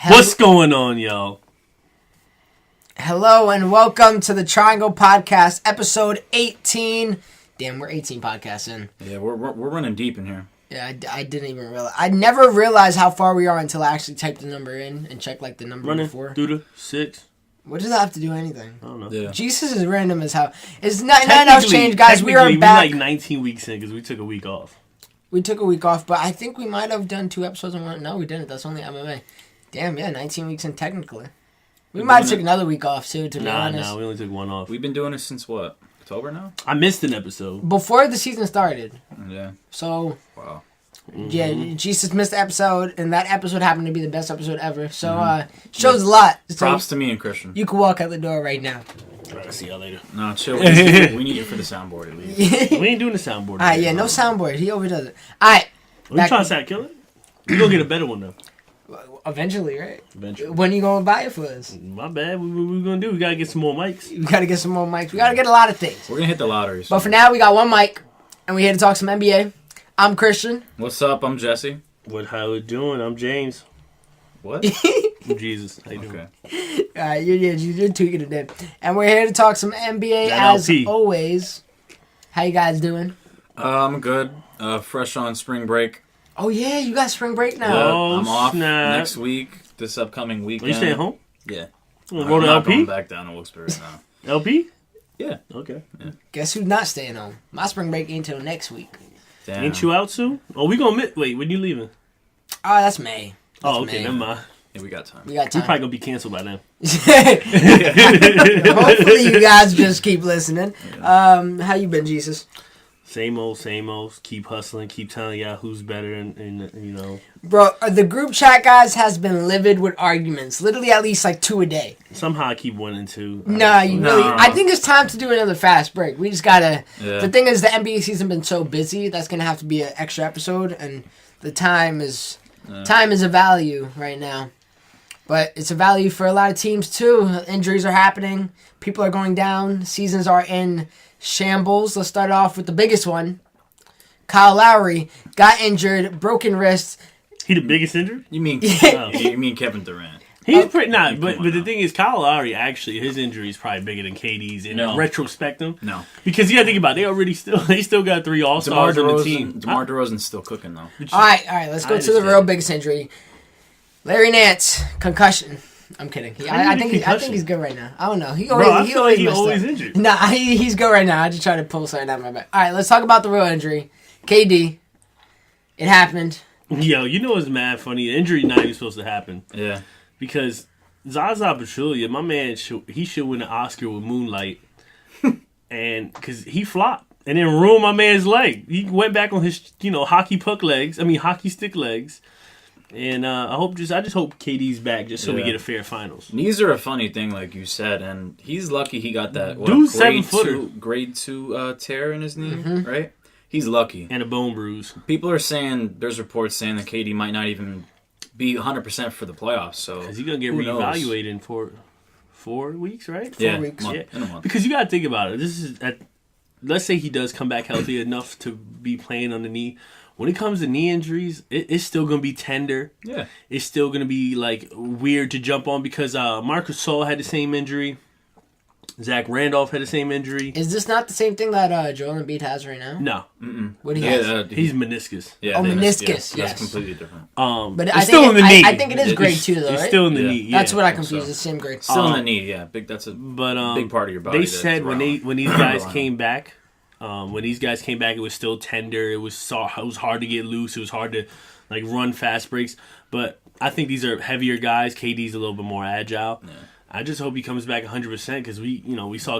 What's going on, y'all? Hello and welcome to the Triangle Podcast, episode 18. Damn, we're 18 podcasts in. Yeah, we're running deep in here. Yeah, I didn't even realize. I never realized how far we are until I actually typed the number in and checked like the number before. Running through the 6. What does that have to do with anything? I don't know. Yeah. Jesus is random as hell. It's not enough change, guys. We are back. We're like 19 weeks in because we took a week off. We took a week off, but I think we might have done 2 episodes in one. No, we didn't. That's only MMA. Damn, yeah, 19 weeks in technically. We might have took another week off too, to be honest. Nah, we only took one off. We've been doing it since what? October now? I missed an episode. Before the season started. Yeah. So. Wow. Yeah, Jesus missed the episode, and that episode happened to be the best episode ever. So, shows a lot. Props to me and Christian. You can walk out the door right now. Alright, see y'all later. No, chill. We need you for the soundboard at least. We ain't doing the soundboard. Alright, yeah, no soundboard. He overdoes it. Alright. We trying to start killing? We gonna get a better one though. Eventually, right? Eventually. When are you gonna buy it for us? My bad. What we gonna do? We gotta get some more mics. We gotta get some more mics. We gotta get a lot of things. We're gonna hit the lottery. But for now, we got one mic, and we're here to talk some NBA. I'm Christian. What's up? I'm Jesse. How we doing? I'm James. What? I'm Jesus. How you doing? Okay. You're tweaking it then. And we're here to talk some NBA as always. How you guys doing? I'm good. Fresh on spring break. Oh yeah, you got spring break now. Oh, I'm off snap. next week. This upcoming weekend. Are you staying home? Yeah. I'm I'm not going back down to Wilkes-Barre now. LP? Yeah. Okay. Yeah. Guess who's not staying home? My spring break ain't until next week. Damn. Ain't you out soon? Oh, we gonna miss. Wait, when you leaving? Oh, that's May. That's Okay, May. never mind. Yeah, we got time. We got We time. probably gonna be canceled by then. Hopefully you guys just keep listening. How you been, Jesus? Same old, same old. Keep hustling. Keep telling y'all who's better, and you know. Bro, the group chat, guys, has been livid with arguments. Literally at least like 2 a day. Somehow I keep winning too. Nah, you really... I think it's time to do another fast break. We just gotta... Yeah. The thing is, the NBA season been so busy, that's gonna have to be an extra episode, and the time is... Time is a value right now. But it's a value for a lot of teams, too. Injuries are happening. People are going down. Seasons are in shambles. Let's start off with the biggest one. Kyle Lowry got injured, broken wrist. He the biggest injured? You mean Kevin Durant? He's pretty not, but the thing is, Kyle Lowry actually his injury is probably bigger than KD's in retrospectum. No, because you got to think about it, they still got 3 All-Stars on the team. DeMar DeRozan's still cooking though. All right, let's go to the real biggest injury. Larry Nance, concussion. I'm kidding. I think he's good right now. I don't know. He always injured. Nah, he's good right now. I just try to pull something out of my back. All right, let's talk about the real injury. KD. It happened. Yo, you know it's mad funny. The injury not even supposed to happen. Yeah. Because Zaza Pachulia, my man, he should win an Oscar with Moonlight. And because he flopped. And then ruined my man's leg. He went back on his, hockey stick legs. And I just hope KD's back just so we get a fair finals. Knees are a funny thing, like you said, and he's lucky he got that grade 2 tear in his knee, right? He's lucky. And a bone bruise. People are saying, there's reports saying that KD might not even be 100% for the playoffs. So because he's going to get reevaluated in 4 weeks, right? 4 weeks. In a month. Because you got to think about it. Let's say he does come back healthy enough to be playing on the knee. When it comes to knee injuries, it's still going to be tender. Yeah. It's still going to be, weird to jump on because Marcus Gasol had the same injury. Zach Randolph had the same injury. Is this not the same thing that Joel Embiid has right now? No. Mm-mm. What do you have? He's meniscus. Yeah, meniscus, yes. That's completely different. But it's still in the knee. I think it is grade 2, though, right? It's still in the knee, yeah. That's what I confused. It's the same grade. Still in the knee, yeah. That's a big part of your body. They said when these guys came back... it was still tender. It was hard to get loose. It was hard to run fast breaks. But I think these are heavier guys. KD's a little bit more agile. Yeah. I just hope he comes back 100% because we saw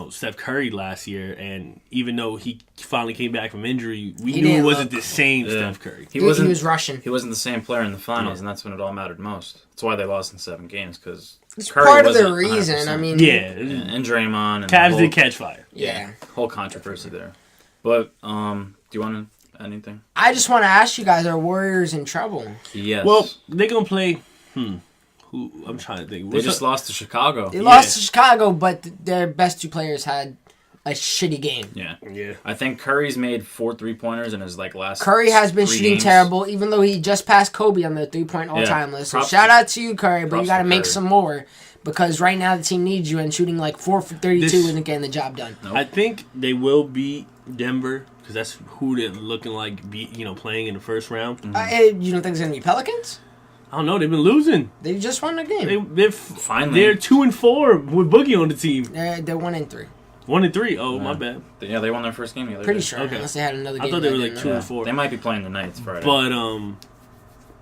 Steph Curry last year, and even though he finally came back from injury, we knew it wasn't the same Steph Curry. He was rushing. He wasn't the same player in the finals, and that's when it all mattered most. That's why they lost in 7 games because it's part of the reason. 100%. I mean, and Draymond and Cavs did catch fire. Yeah, whole controversy there. But do you want to add anything? I just want to ask you guys: are Warriors in trouble? Yes. Well, they're gonna play. Who I'm trying to think. They just lost to Chicago. They lost to Chicago, but their best 2 players had a shitty game. Yeah. I think Curry's made 4 3-pointers in his last. Curry has been shooting games. terrible, even though he just passed Kobe on the 3-point all-time list. So shout out to you, Curry, but you got to make some more because right now the team needs you, and shooting 4 for 32 isn't getting the job done. Nope. I think they will beat Denver because that's who they're looking like playing in the first round. Mm-hmm. You don't think it's gonna be Pelicans? I don't know. They've been losing. They just won the game. They're 2-4 with Boogie on the team. They're 1-3. 1-3. Oh, my bad. Yeah, they won their first game the other day. Pretty sure. Okay. Unless they had another game. I thought they were 2-4. They might be playing the Knights Friday.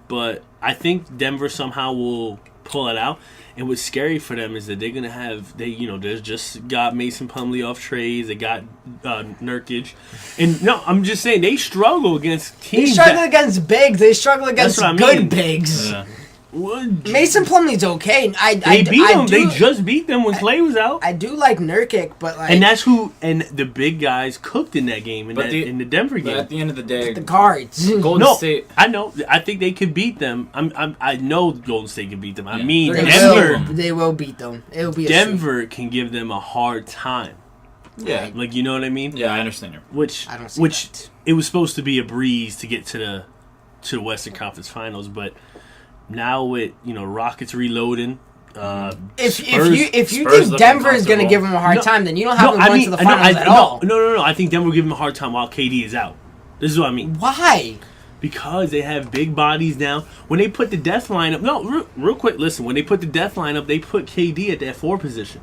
But I think Denver somehow will pull it out. And what's scary for them is that they're gonna have they just got Mason Plumlee off trades. They got Nurkic, and no, I'm just saying they struggle against teams. They struggle against bigs. They struggle against good bigs. Yeah. Mason Plumlee's okay. They beat them. They just beat them when Clay was out. I do like Nurkic, but and that's who. And the big guys cooked in that game in the Denver game. But at the end of the day, the guards. Golden State. I know. I think they could beat them. I know Golden State can beat them. I mean, Denver. They will beat them. It'll be Denver can give them a hard time. Yeah, you know what I mean. Yeah, I understand you. I don't see that. It was supposed to be a breeze to get to the Western Conference Finals, but. Now with Rockets reloading, if you think Denver is going to give them a hard time, then you don't have them going to the finals at all. No. I think Denver will give them a hard time while KD is out. This is what I mean. Why? Because they have big bodies now. When they put the death lineup, real quick. Listen, when they put the death lineup, they put KD at that 4 position.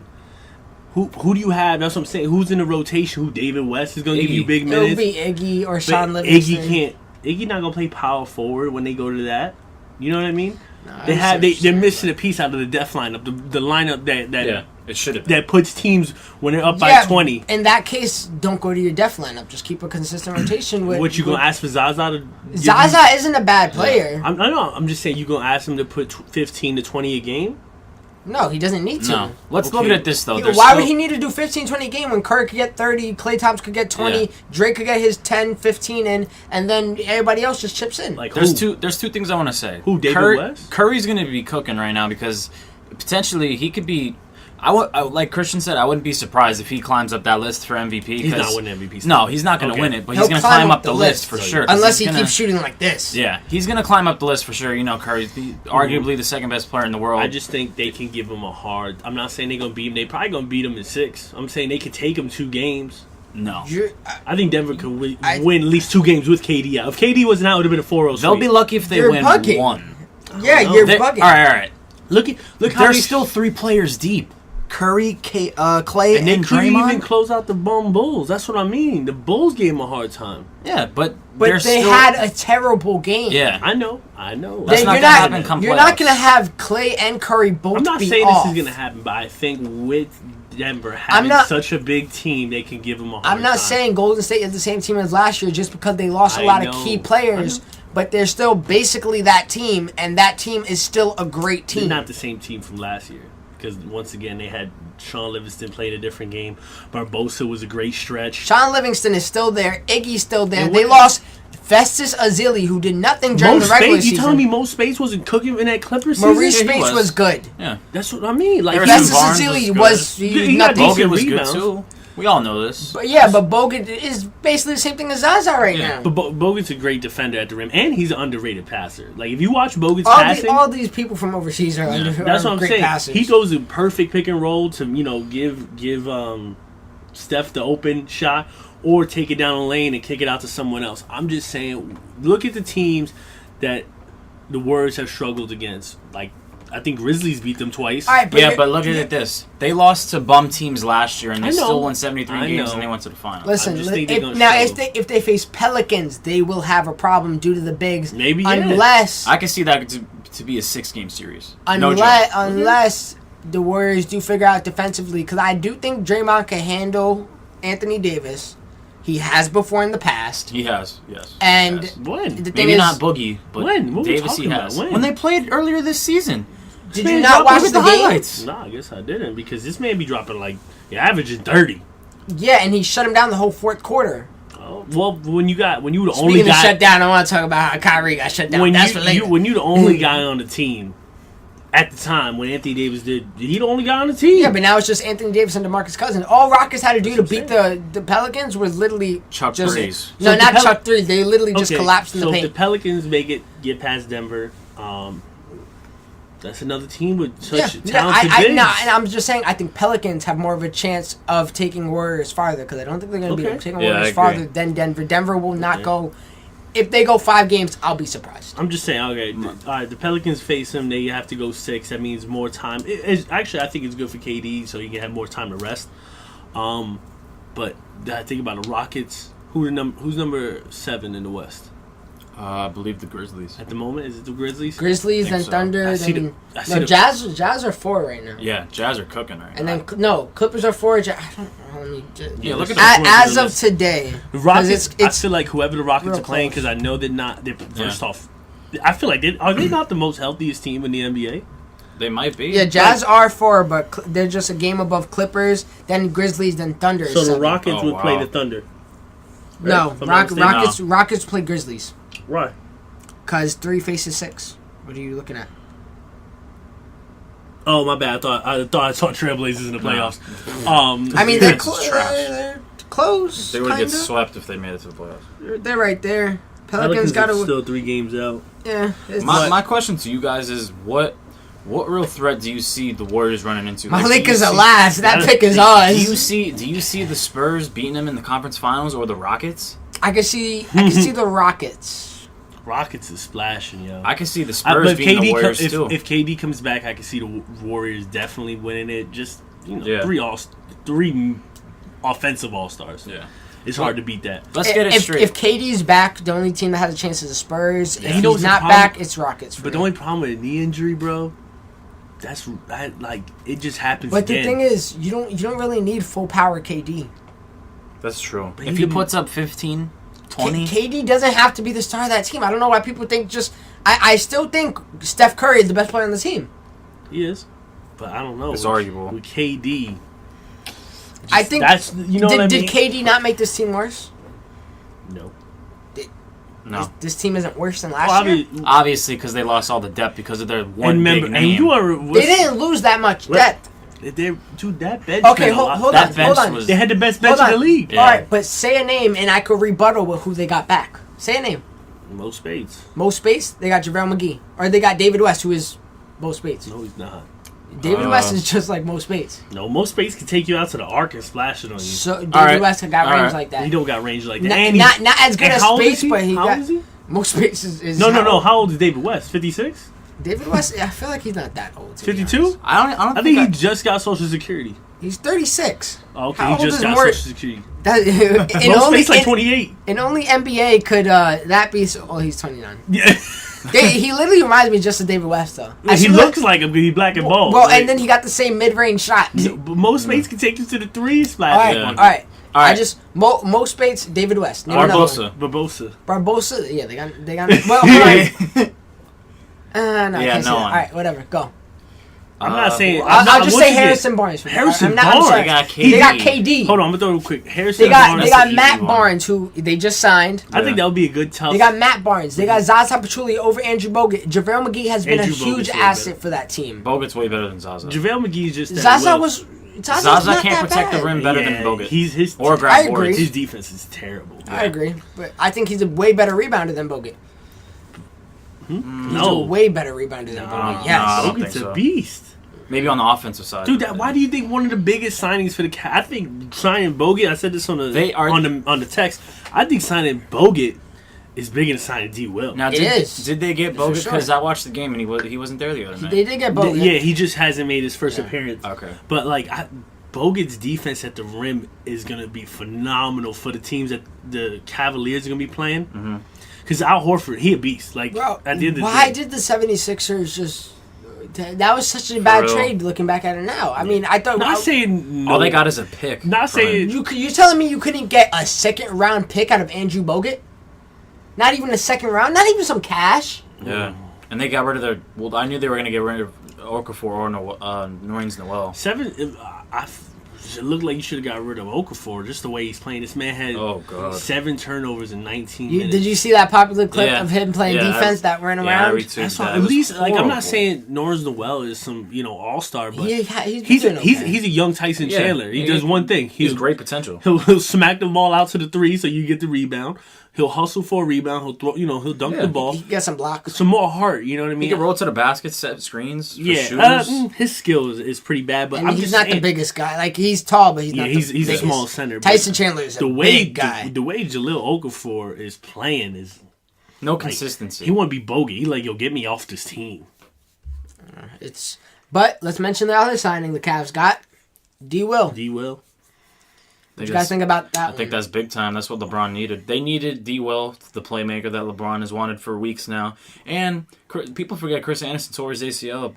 Who do you have? That's what I'm saying. Who's in the rotation? Who David West is going to give you big minutes? It'll be Iggy or Sean Livingston. Iggy not going to play power forward when they go to that. You know what I mean? No, they're missing a piece out of the death lineup. The lineup that it should have that puts teams when they're up by 20. In that case, don't go to your death lineup. Just keep a consistent rotation with. What you gonna ask for Zaza to? Zaza isn't a bad player. I know. I'm just saying you gonna ask him to put 15 to 20 a game. No, he doesn't need to. No. Let's look at this, though. Why would he need to do 15, 20 a game when Curry could get 30, Klay Thompson could get 20, Drake could get his 10, 15 in, and then everybody else just chips in? There's two things I want to say. Who, David West? Curry's going to be cooking right now because potentially he could be... like Christian said, I wouldn't be surprised if he climbs up that list for MVP. He's not winning MVP. No, he's not going to win it, but he's going to climb up the list for sure. Unless he keeps shooting like this. Yeah, he's going to climb up the list for sure. Curry's arguably the second best player in the world. I just think they can give him a hard... I'm not saying they're going to beat him. They're probably going to beat him in 6. I'm saying they could take him 2 games. No. I think Denver could win at least 2 games with KD out. If KD wasn't out, it would have been a 4-0 sweep. They'll be lucky if they win bugging. 1. Yeah, you're bugging. All right. Look how they're still 3 players deep. Curry, Clay, and they couldn't Draymond. even close out the Bulls. That's what I mean. The Bulls gave him a hard time. Yeah, but they had a terrible game. Yeah, I know. That's not going to happen come You're not going to have Clay and Curry both. I'm not be saying off. this is going to happen, but I think with Denver having such a big team, they can give them a hard time. I'm not saying Golden State is the same team as last year just because they lost a lot of key players. But they're still basically that team, and that team is still a great team. They're not the same team from last year. Because, once again, they had Sean Livingston played a different game. Barbosa was a great stretch. Sean Livingston is still there. Iggy's still there. They lost Festus Ezeli, who did nothing during the regular season. You telling me Mo Space wasn't cooking in that Clippers season? Maurice Space was good. Yeah. That's what I mean. Festus Ezeli was nothing. Bogut was good, too. We all know this. But Bogut is basically the same thing as Zaza right now. But Bogut's a great defender at the rim, and he's an underrated passer. Like, if you watch Bogut's passing... all these people from overseas are that's what I'm saying. Passers. He goes in perfect pick and roll to, give Steph the open shot or take it down the lane and kick it out to someone else. I'm just saying, look at the teams that the Warriors have struggled against. Like, I think Grizzlies beat them twice. Right, but look at this. They lost to bum teams last year, and they still won 73 games, and they went to the finals. Listen, if they face Pelicans, they will have a problem due to the bigs. Maybe, unless I can see that to be a 6-game series. Unless the Warriors do figure out defensively, because I do think Draymond can handle Anthony Davis. He has before in the past. He has, yes. And when? Maybe not Boogie, but when? Davis he has. When they played earlier this season. Did you not watch the highlights? No, I guess I didn't, because this man be dropping averaging 30. Yeah, and he shut him down the whole 4th quarter. Oh, well, when you the only guy... Speaking of shut down, I want to talk about how Kyrie got shut down. That's for later. When you the only guy on the team at the time when Anthony Davis did, he only got on the team. Yeah, but now it's just Anthony Davis and DeMarcus Cousins. All Rockets had to do to beat the Pelicans was literally Chuck threes. No, So not Chuck threes. They literally just collapsed in the paint. So if the Pelicans get past Denver, that's another team with such talented bigs. And I'm just saying, I think Pelicans have more of a chance of taking Warriors farther because I don't think they're going to be able to take Warriors farther than Denver. Denver will not go. If they go 5 games, I'll be surprised. I'm just saying, okay, all right, the Pelicans face them. They have to go 6. That means more time. Actually, I think it's good for KD, so he can have more time to rest. But I think about the Rockets. Who's number 7 in the West? I believe the Grizzlies. At the moment, is it the Grizzlies? Grizzlies, then so. Thunder, Jazz are 4 right now. Yeah, Jazz are cooking right and now. And then, Clippers are 4. Look at the as of today. The Rockets, I feel like whoever the Rockets are playing, because I know they're not, first off, I feel like are they not the most healthiest team in the NBA? They might be. Yeah, Jazz are 4, but they're just a game above Clippers, then Grizzlies, then Thunder. So the Rockets would play the Thunder. Right? No, Rockets play Grizzlies. Why? Because 3 faces 6. What are you looking at? Oh, my bad. I thought I saw Trailblazers in the playoffs. I mean, they're close. They would get swept if they made it to the playoffs. They're right there. Pelicans got to still 3 games out. Yeah. My question to you guys is what real threat do you see the Warriors running into? My Lakers are last. That pick is ours. Do you see the Spurs beating them in the conference finals or the Rockets? I can see the Rockets. Rockets is splashing, yo. I can see the Spurs beating the Warriors too. If KD comes back, I can see the Warriors definitely winning it. Just 3 offensive all-stars. Yeah, it's hard to beat that. Let's get it straight. If KD's back, the only team that has a chance is the Spurs. Yeah. If he's not back, it's Rockets. But the only problem with a knee injury, bro, it just happens. But again. the thing is, you don't really need full power KD. That's true. But if he puts up 15, 20. KD doesn't have to be the star of that team. I don't know why people think I still think Steph Curry is the best player on the team. He is. But I don't know. It's arguable. With KD. I think that's what I mean? Did KD not make this team worse? No. No. This team isn't worse than last year? Obviously, because they lost all the depth because of their one big name. They didn't lose that much depth. That bench. Okay, hold on. They had the best bench in the league. Yeah. All right, but say a name, and I could rebuttal with who they got back. Say a name. Mo Spades. Mo Spades? They got JaVale McGee. Or they got David West, who is Mo Spades. No, he's not. David West is just like Mo Spades. No, Mo Spades can take you out to the arc and splash it on you. So David West got range like that. He don't got range like that. Not as good as Spades, but he got... How old is he? Mo Spades is No. How old is David West? 56? David West, I feel like he's not that old. 52? I think he just got Social Security. He's 36. Oh, okay, he just got Social Security. Mo Spades like 28. And only NBA could that be... Oh, he's 29. Yeah. He literally reminds me just of David West, though. He looks like him, but he's black and bald. Well, and then he got the same mid-range shot. But Mo Spades can take you to the 3 splash. All right. I just Mo Spades, David West. Barbosa. Yeah, they got. Well, hold on. No, I can't say that. All right, whatever. Go. I'm not saying. I'll just say Harrison Barnes. Harrison Barnes. They got KD. Hold on, I'm gonna throw it real quick. Harrison Barnes. They got Matt Barnes, who they just signed. I think that would be a good tough. They got Matt Barnes. They got Zaza Pachulia over Andrew Bogut. JaVale McGee has been a huge asset for that team. Bogut's way better than Zaza. JaVale McGee is just. Zaza can't protect the rim better than Bogut. Or grab boards. His defense is terrible. I agree, but I think he's a way better rebounder than Bogut. He's a way better rebounder than Bogut. Yes, Bogut's a beast. Maybe on the offensive side. Dude, why do you think one of the biggest signings for the Cavs? I think signing Bogut. I said this on the text. I think signing Bogut is bigger than signing D. Will. Now, did they get Bogut? Because I watched the game and he wasn't there the other night. They did get Bogut. Yeah, he just hasn't made his first appearance. Okay, but Bogut's defense at the rim is gonna be phenomenal for the teams that the Cavaliers are gonna be playing. Because Al Horford, he a beast. At the end of the day, why did the 76ers just? That was such a bad trade. Looking back at it now, I mean, I thought. Not saying no. All they got is a pick. Not saying you telling me you couldn't get a second round pick out of Andrew Bogut? Not even a second round. Not even some cash. Yeah, and they got rid of their. Well, I knew they were going to get rid of Okafor or Nerlens Noel. it looked like you should have got rid of Okafor. Just the way he's playing. This man had 7 turnovers in 19 minutes. Did you see that popular clip of him playing defense that ran around? That's why, at least, I'm not saying Norris Noel is some all-star, but he's a young Tyson Chandler. He does one thing. He's great potential. He'll smack the ball out to the 3 so you get the rebound. He'll hustle for a rebound. He'll throw. He'll dunk the ball. He got some blocks. Some more heart. You know what I mean? He can roll to the basket, set screens. For shooters. His skill is pretty bad, but he's not the biggest guy. Like he's tall, but he's not. He's the biggest. a small center. Tyson Chandler is a big guy. The way Jahlil Okafor is playing is no consistency. He want to be bogey. He yo, get me off this team. But let's mention the other signing the Cavs got. D. Will. What you guys think about that? I think that's big time. That's what LeBron needed. They needed D. Will, the playmaker that LeBron has wanted for weeks now. And people forget Chris Anderson tore his ACL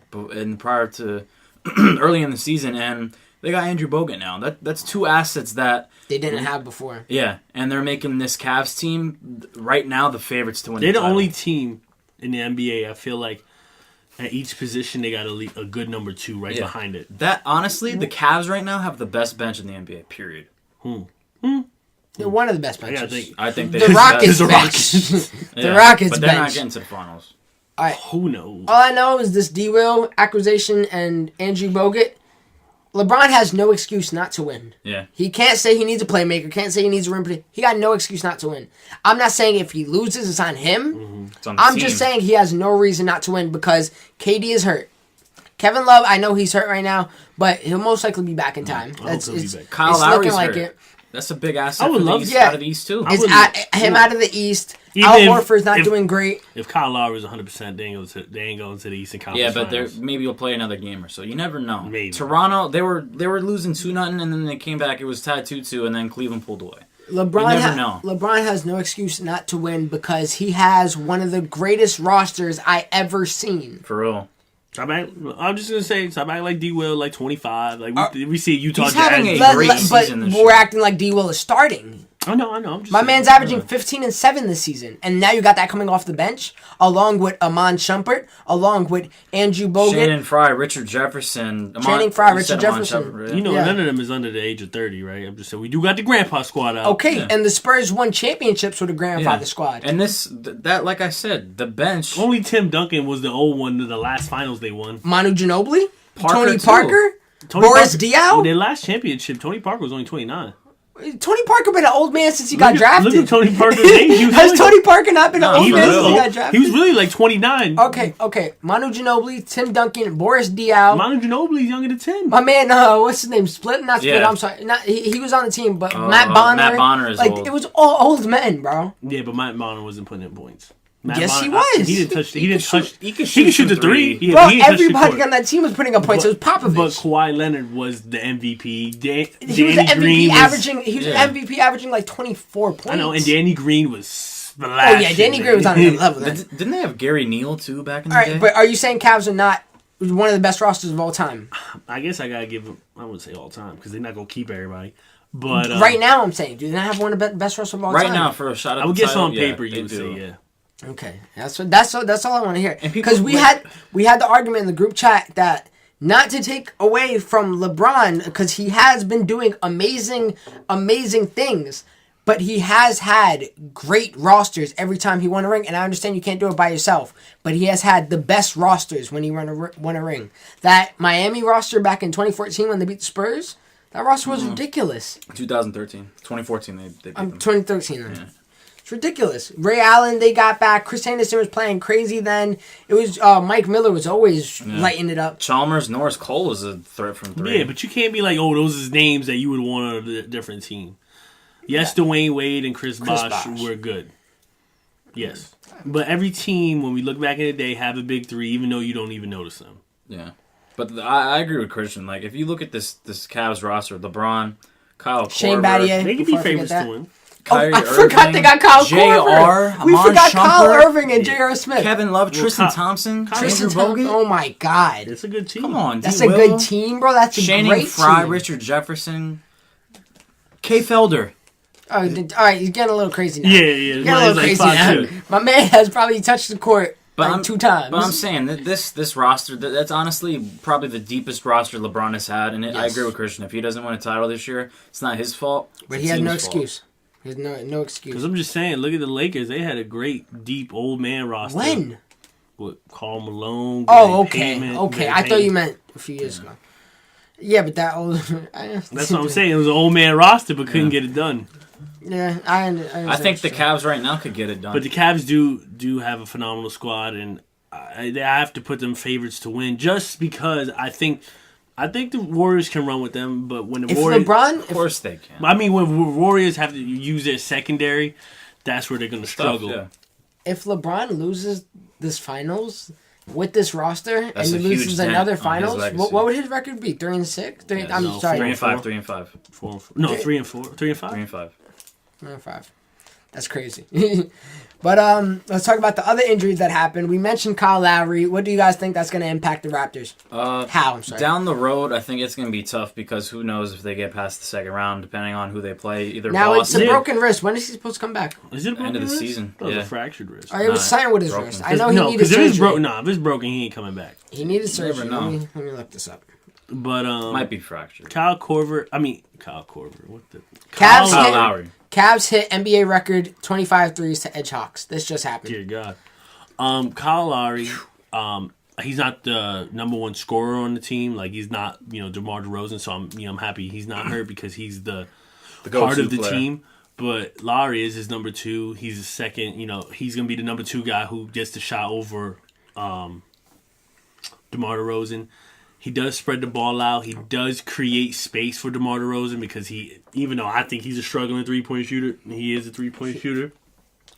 prior to early in the season, and they got Andrew Bogut now. That's 2 assets that they didn't have before. Yeah, and they're making this Cavs team right now the favorites to win. They're the only team in the NBA. I feel like at each position they got a good number 2 behind it. That honestly, the Cavs right now have the best bench in the NBA. Period. They're one of the best benches. I think the Rockets bench. The Rockets but they're not getting to the finals. All right. Who knows? All I know is this D. Will acquisition and Andrew Bogut. LeBron has no excuse not to win. Yeah. He can't say he needs a playmaker. Can't say he needs a rim protector. He got no excuse not to win. I'm not saying if he loses, it's on him. Mm-hmm. It's on the I'm team. just saying he has no reason not to win because KD is hurt. Kevin Love, I know he's hurt right now, but he'll most likely be back in time. Kyle Lowry's looking like it. That's a big asset out of the East, too. Him out of the East. Al Horford's not doing great. If Kyle Lowry's 100%, they ain't going to the Eastern Conference. Yeah, but maybe he'll play another game or so. You never know. Maybe. Toronto, they were losing 2-0, and then they came back. It was tied 2-2, and then Cleveland pulled away. LeBron has no excuse not to win because he has one of the greatest rosters I ever seen. For real. I'm just gonna say, stop acting like D. Will, like 25. Like we see Utah Jazz. Having a great season this year. We're acting like D. Will is starting. I know. I'm just My man's averaging 15 and 7 this season, and now you got that coming off the bench, along with Amon Shumpert, along with Andrew Bogut, Shannon Fry, Richard Jefferson. None of them is under the age of 30, right? I'm just saying we do got the grandpa squad out. Okay, and the Spurs won championships with the grandfather squad. And that, like I said, the bench. Only Tim Duncan was the old one to the last finals they won. Manu Ginobili, Tony Parker, Boris Diaw. Well, their last championship, Tony Parker was only 29. Tony Parker been an old man since he got drafted. Look at Tony Parker's age. Has Tony Parker not been an old man since he got drafted? He was really like 29. Okay. Manu Ginobili, Tim Duncan, Boris Diaw. Manu Ginobili's younger than Tim. My man, what's his name? Split? Not Split, I'm sorry. He was on the team, but Matt Bonner. Matt Bonner is like, old. It was all old men, bro. Yeah, but Matt Bonner wasn't putting in points. Yes, he was. He didn't touch. He could shoot the 3. Yeah, bro, everybody on that team was putting up points. It was Popovich. But Kawhi Leonard was the MVP. He was the MVP averaging like 24 points. I know, and Danny Green was splashing. Oh yeah, Danny Green was on another level. Then. Didn't they have Gary Neal too back in the day? But are you saying Cavs are not one of the best rosters of all time? I guess I gotta give them. I wouldn't say all time because they're not gonna keep everybody. But right now, I'm saying, do they not have one of the best rosters of all time? Right now, for a shot at I would the guess title, on paper you would say yeah. Okay, that's all I want to hear. Because we had the argument in the group chat that not to take away from LeBron because he has been doing amazing things, but he has had great rosters every time he won a ring. And I understand you can't do it by yourself, but he has had the best rosters when he won a ring. That Miami roster back in 2014 when they beat the Spurs, that roster was ridiculous. 2013, 2014 they beat them. 2013. Yeah. Ridiculous. Ray Allen, they got back. Chris Anderson was playing crazy then. It was Mike Miller was always lighting it up. Chalmers, Norris Cole was a threat from 3. Yeah, but you can't be like, those is names that you would want on a different team. Yes, Dwayne Wade and Chris Bosh were good. Yes. But every team, when we look back in the day, have a big 3, even though you don't even notice them. Yeah. But I agree with Christian. Like, if you look at this Cavs roster, LeBron, Kyle Korver. Shane Battier. They could be favorites to win. I forgot they got Kyle Korver. We forgot Kyle Irving and J.R. Smith. Kevin Love, Tristan Thompson, Tristan Bogut. Oh my God, it's a good team. Come on, that's a good team, bro. That's a great Fry, team. Richard Jefferson, Kay Felder. Oh, all right, he's getting a little crazy now. Yeah. He's getting a little crazy now. My man has probably touched the court like 2 times. But I'm saying that this roster, that's honestly probably the deepest roster LeBron has had. And I agree with Christian. If he doesn't win a title this year, it's not his fault. But he had no excuse. He has no excuse. Because I'm just saying, look at the Lakers. They had a great, deep old man roster. When? With Karl Malone. Oh, okay. I thought you meant a few years ago. Yeah, but that old... That's what I'm saying. It was an old man roster, but couldn't get it done. Yeah, I think the Cavs right now could get it done. But the Cavs do have a phenomenal squad, and I have to put them favorites to win just because I think the Warriors can run with them. But when the Warriors, of course they can. I mean, when Warriors have to use their secondary, that's where they're going to struggle. Yeah. If LeBron loses this finals with this roster That's and he loses another finals, what would his record be? 3-6? I'm sorry. 3-5. 3-5. No, 3-4. 3-5. 3-5. That's crazy. But let's talk about the other injuries that happened. We mentioned Kyle Lowry. What do you guys think that's going to impact the Raptors? How? I'm sorry. Down the road, I think it's going to be tough because who knows if they get past the second round, depending on who they play. Either now Boston, it's a broken wrist. When is he supposed to come back? Is it a broken end of the wrist? season? It was a fractured wrist. It was signed with his wrist. I know he needed because surgery. if it's broken, he ain't coming back. He needed surgery. Never know. Let me look this up. But might be fractured. Kyle Korver. What the? Kyle Lowry. Cavs hit NBA record 25 threes to edge Hawks. This just happened. Dear God. Kyle Lowry, he's not the number one scorer on the team. Like, he's not, DeMar DeRozan, so I'm happy he's not hurt because he's the part of the team. But Lowry is his number 2. He's the second, he's going to be the number 2 guy who gets the shot over DeMar DeRozan. He does spread the ball out. He does create space for DeMar DeRozan because even though I think he's a struggling 3-point shooter, he is a 3-point shooter.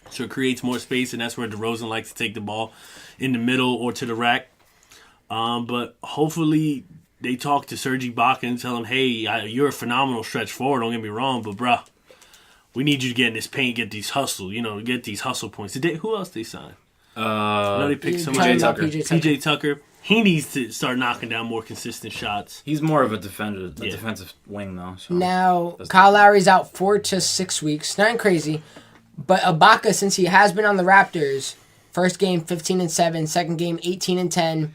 So it creates more space, and that's where DeRozan likes to take the ball in the middle or to the rack. But hopefully they talk to Serge Ibaka and tell him, hey, you're a phenomenal stretch forward, don't get me wrong, but bruh, we need you to get in this paint, get these hustle, get these hustle points. Who else they signed? They picked somebody. PJ Tucker. He needs to start knocking down more consistent shots. He's more of a defensive wing, though. So now, Kyle Lowry's out 4 to 6 weeks. Nothing crazy. But Ibaka, since he has been on the Raptors, first game 15-7, second game 18-10,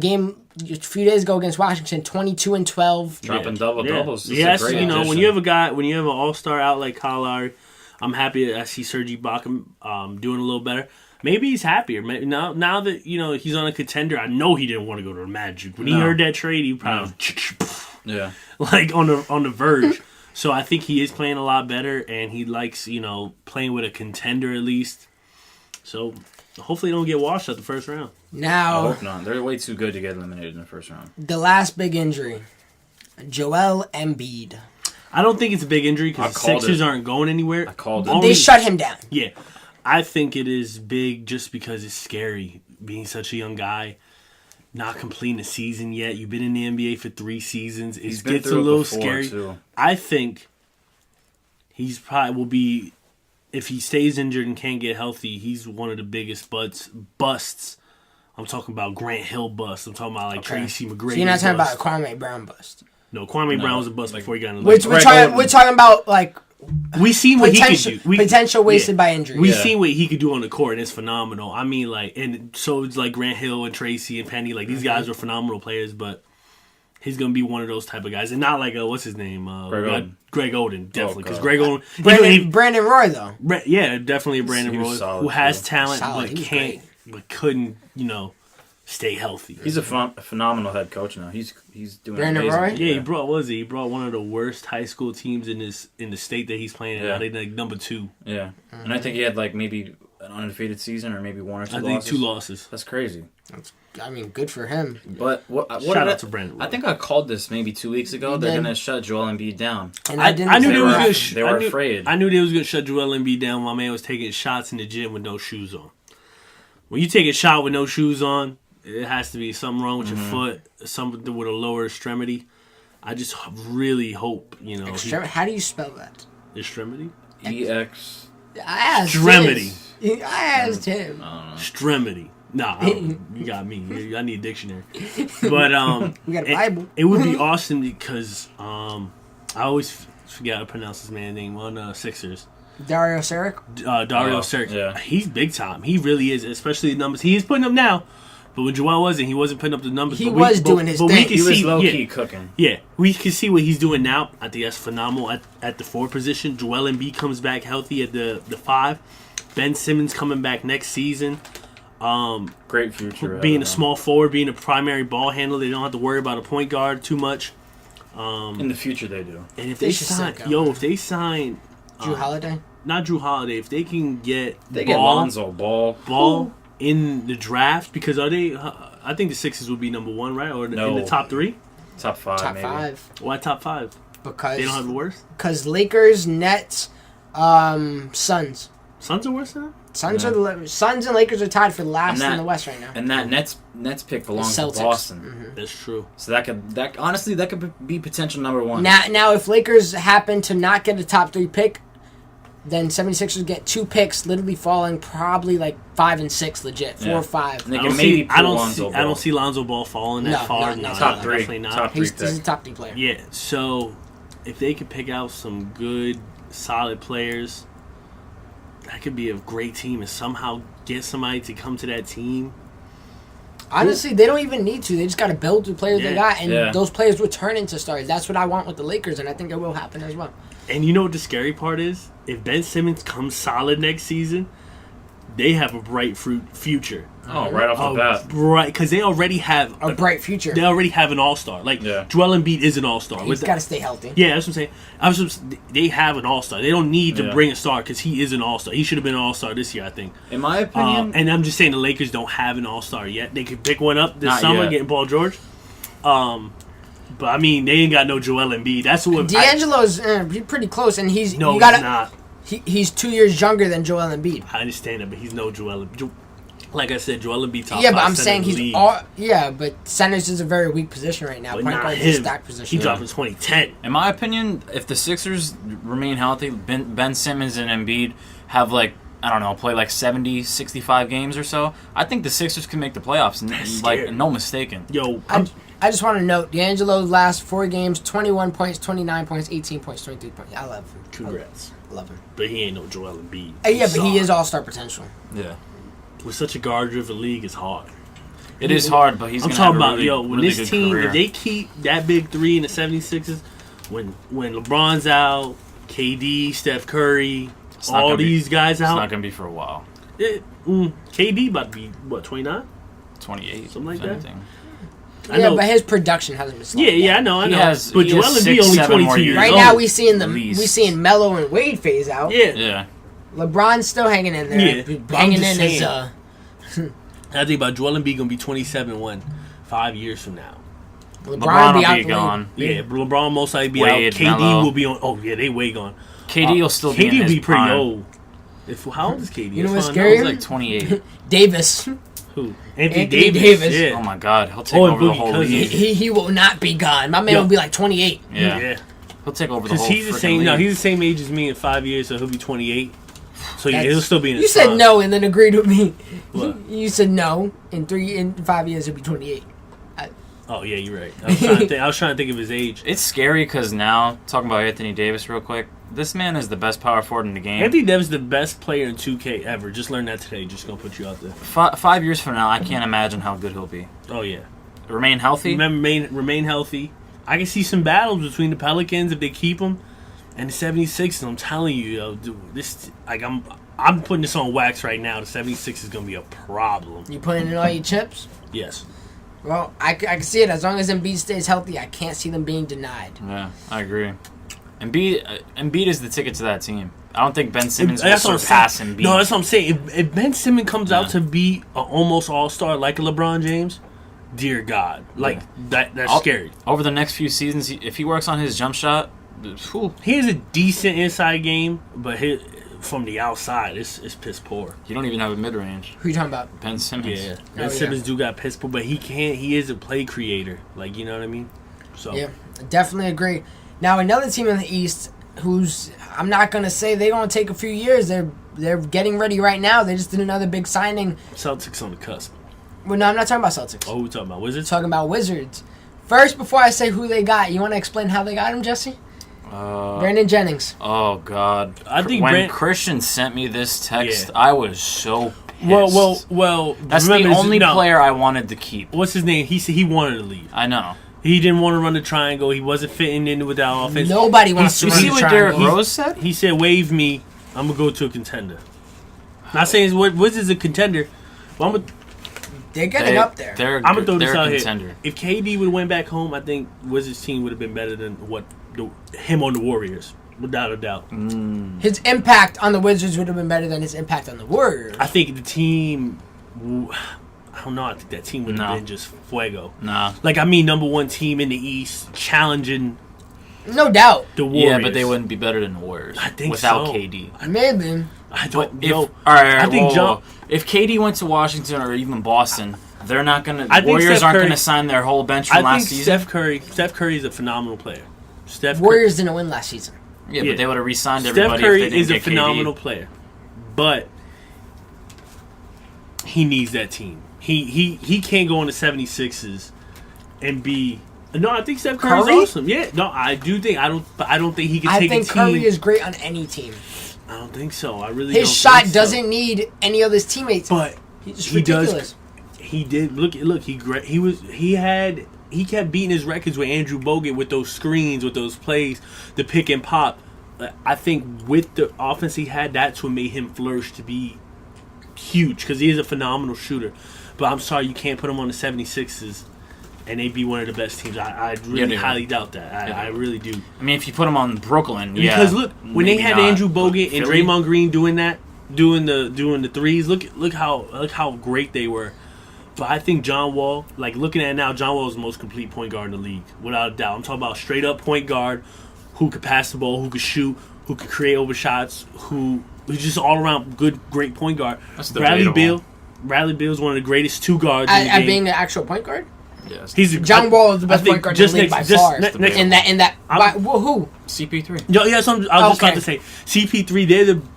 game a few days ago against Washington 22-12, dropping double doubles. Yes, when you have an all-star out like Kyle Lowry, I'm happy to see Serge Ibaka doing a little better. Maybe he's happier. Now that he's on a contender, I know he didn't want to go to the Magic. When he heard that trade, he probably like on the verge. So I think he is playing a lot better, and he likes playing with a contender at least. So hopefully they don't get washed at the first round. Now, I hope not. They're way too good to get eliminated in the first round. The last big injury, Joel Embiid. I don't think it's a big injury because the Sixers aren't going anywhere. I called it. They shut him down. Yeah. I think it is big just because it's scary being such a young guy, not completing a season yet. You've been in the NBA for 3 seasons. It gets a little scary. Too. I think he's probably will be, if he stays injured and can't get healthy, he's one of the biggest busts. I'm talking about Grant Hill bust. I'm talking about Tracy McGrady. So you're not talking about Kwame Brown bust. No, Kwame Brown was a bust before he got in the league. We're talking about we seen what he could do. Potential wasted by injury. We've seen what he could do on the court, and it's phenomenal. I mean, and so it's like Grant Hill and Tracy and Penny. These guys are phenomenal players, but he's going to be one of those type of guys. And not what's his name? Greg Oden, definitely. Because Greg Oden... Brandon Roy, though. Yeah, definitely a Brandon Roy who has talent, but couldn't, stay healthy. He's a phenomenal head coach now. He's doing Brandon amazing. Roy? Yeah, he brought one of the worst high school teams in the state that he's playing in. Now they're number 2. Yeah. Mm-hmm. And I think he had maybe an undefeated season or maybe 1 or 2 losses. I think 2 losses. That's crazy. Good for him. But shout out to Brandon Roy. I think I called this maybe 2 weeks ago. They're going to shut Joel Embiid down. And I knew they were afraid. I knew they was going to shut Joel Embiid down. My man was taking shots in the gym with no shoes on. When you take a shot with no shoes on, it has to be something wrong with your foot, something with a lower extremity. I just really hope, how do you spell that? Extremity? EX. I asked him. Extremity. Nah, you got me. I need a dictionary. But we got a Bible. It would be awesome because I always forget how to pronounce this man's name on Sixers. Dario Saric? Saric. Yeah. He's big time. He really is, especially the numbers. He is putting up now. But when Joel wasn't, he wasn't putting up the numbers. He was doing his thing. He was low-key cooking. Yeah, we can see what he's doing now. I think that's phenomenal at the 4 position. Joel Embiid comes back healthy at the 5. Ben Simmons coming back next season. Great future. Being a small forward, being a primary ball handler. They don't have to worry about a point guard too much. In the future, they do. And if they sign... if they sign... Drew Holiday? Not Drew Holiday. If they can get... They get Lonzo Ball in the draft, because are they? I think the Sixers would be number 1, right? Or in the top 3, top 5, top maybe. 5. Why top 5? Because they don't have the worst. Because Lakers, Nets, Suns. Suns are worse than them? Suns and Lakers are tied for last in the West right now. And that Nets pick belongs to Boston. Mm-hmm. That's true. So that could be potential number 1. Now if Lakers happen to not get a top 3 pick, then 76ers get 2 picks, literally falling probably like 5 and 6, legit 4 or 5. And they can maybe I don't see Lonzo Ball falling that far. No, top 3. Definitely not. Top 3 He's a top 3 player. Yeah. So if they could pick out some good, solid players, that could be a great team, and somehow get somebody to come to that team. Honestly, they don't even need to. They just got to build the players they got, and those players will turn into stars. That's what I want with the Lakers, and I think it will happen as well. And you know what the scary part is? If Ben Simmons comes solid next season, they have a bright future. Oh, right off the bat. Right, because they already have a bright future. They already have an all-star. Joel Embiid is an all-star. He's got to stay healthy. Yeah, that's what I'm saying. They have an all-star. They don't need to bring a star because he is an all-star. He should have been an all-star this year, I think. In my opinion. And I'm just saying the Lakers don't have an all-star yet. They could pick one up this summer, getting Paul George. But, I mean, they ain't got no Joel Embiid. That's what D'Angelo's pretty close, and he's not. He's 2 years younger than Joel Embiid. I understand that, but he's no Joel Embiid. Like I said, Joel Embiid top 5 but I'm saying he's but centers is a very weak position right now. But point guard is a stack position. He dropped in 2010. In my opinion, if the Sixers remain healthy, Ben Simmons and Embiid have play like 70, 65 games or so, I think the Sixers can make the playoffs. No mistaken. I just want to note, D'Angelo's last 4 games, 21 points, 29 points, 18 points, 23 points. I love him. Congrats. Love him. But he ain't no Joel Embiid. But he is all-star potential. Yeah. With such a guard-driven league, it's hard. It is hard, but he's going to have a really this team, career. if they keep that big 3 in the 76ers, when LeBron's out, KD, Steph Curry, all these guys out. It's not going to be for a while. KD about to be, 29? 28. Something like that. But his production hasn't been slow. Yeah, I know. But Joel Embiid only 22 years right old. now, we seeing Melo and Wade phase out. Yeah. LeBron's still hanging in there. Yeah. Hanging in his... I think about Joel Embiid going to be 27 5 years from now. LeBron will be gone. Yeah, LeBron most likely be Wade, out. KD Melo. will be on... Oh, yeah, they way gone. KD will still be in his KD will be pretty prime. old. How old is KD? You know what's scary? He's like 28. Davis. Who? Anthony Davis. Yeah. Oh my God, he'll take over the whole league. He will not be gone. My man will be like 28. Yeah. He'll take over the whole he's the same. league. No, he's the same age as me in 5 years, so he'll be 28. So he'll still be in his You said prime. no and then agreed with me. What? You said no. In 5 years, he'll be 28. Oh yeah, you're right. I was trying to think of his age. It's scary because now, talking about Anthony Davis real quick, this man is the best power forward in the game. Anthony Davis is the best player in 2K ever. Just learned that today. Just gonna put you out there. 5 years from now, I can't imagine how good he'll be. Oh yeah. Remain healthy. Remain healthy. I can see some battles between the Pelicans if they keep him, and the 76ers. I'm telling you, dude, this I'm putting this on wax right now. The 76ers is gonna be a problem. You putting in all your chips? Yes. Well, I can see it. As long as Embiid stays healthy, I can't see them being denied. Yeah, I agree. Embiid is the ticket to that team. I don't think Ben Simmons will surpass Embiid. No, that's what I'm saying. If Ben Simmons comes out to be an almost all-star like a LeBron James, dear God, that's scary. Over the next few seasons, if he works on his jump shot, he has a decent inside game, but from the outside, it's piss poor. He don't even have a mid-range. Who you talking about? Ben Simmons. Yeah, Ben Simmons do got piss poor, but he can't. He is a play creator. Like, you know what I mean? So yeah, definitely agree. Now another team in the East, who's I'm not gonna say they're gonna take a few years. They're getting ready right now. They just did another big signing. Celtics on the cusp. Well, no, I'm not talking about Celtics. Oh, we're talking about Wizards. Talking about Wizards. First, before I say who they got, you want to explain how they got him, Jesse? Brandon Jennings. Oh God! I think when Christian sent me this text, Yeah. I was so pissed. Well. That's the only player I wanted to keep. What's his name? He said he wanted to leave. I know. He didn't want to run the triangle. He wasn't fitting in with that offense. Nobody wants to You run see the what triangle. Derrick Rose said? He said, "Waive me. I'm gonna go to a contender." Not saying Wizards a contender. But They're getting up there. I'm gonna throw this out contender. here. If KD would have went back home, I think Wizards team would have been better than him on the Warriors, without a doubt. His impact on the Wizards would have been better than his impact on the Warriors. I think the team. I don't know. I think that team would have been just fuego. Nah. Like, I mean, number one team in the East, challenging No doubt. the Warriors. Yeah, but they wouldn't be better than the Warriors. I think without so. KD. Maybe. I don't If, know. all right, I think whoa. If KD went to Washington or even Boston, they're not gonna. I think Warriors Steph aren't Curry- gonna sign their whole bench from I last think season. Steph Curry is a phenomenal player. Warriors didn't win last season. Yeah, Yeah. but they would have re-signed Steph everybody. Curry if they didn't is a get phenomenal KD. player, but he needs that team. He can't go on the 76ers and be. No, I think Steph Curry's Curry? awesome. Yeah, no, I do think I don't think he can I take think a team. Curry is great on any team. I don't think so. I really His don't shot think so. doesn't need any of his teammates. But He's just he ridiculous. does. He did look. He kept beating his records with Andrew Bogut with those screens, with those plays, the pick and pop. I think with the offense he had, that's what made him flourish to be huge because he is a phenomenal shooter. But I'm sorry, you can't put him on the 76ers and they'd be one of the best teams. I really highly doubt that. I really do. I mean, if you put them on Brooklyn, yeah. Because look, when they maybe had not. Andrew But Bogut and Philly? Draymond Green doing the threes, look how great they were. But I think John Wall, like looking at it now, John Wall is the most complete point guard in the league, without a doubt. I'm talking about straight up point guard who could pass the ball, who could shoot, who could create over shots, who's just all around great point guard. That's Bradley debatable. Beal is one of the greatest two guards in the At game. being the actual point guard? Yes. John Wall is the best point guard in the league by far. next, In that, who? CP3. yeah, I was just about Okay. to say CP3.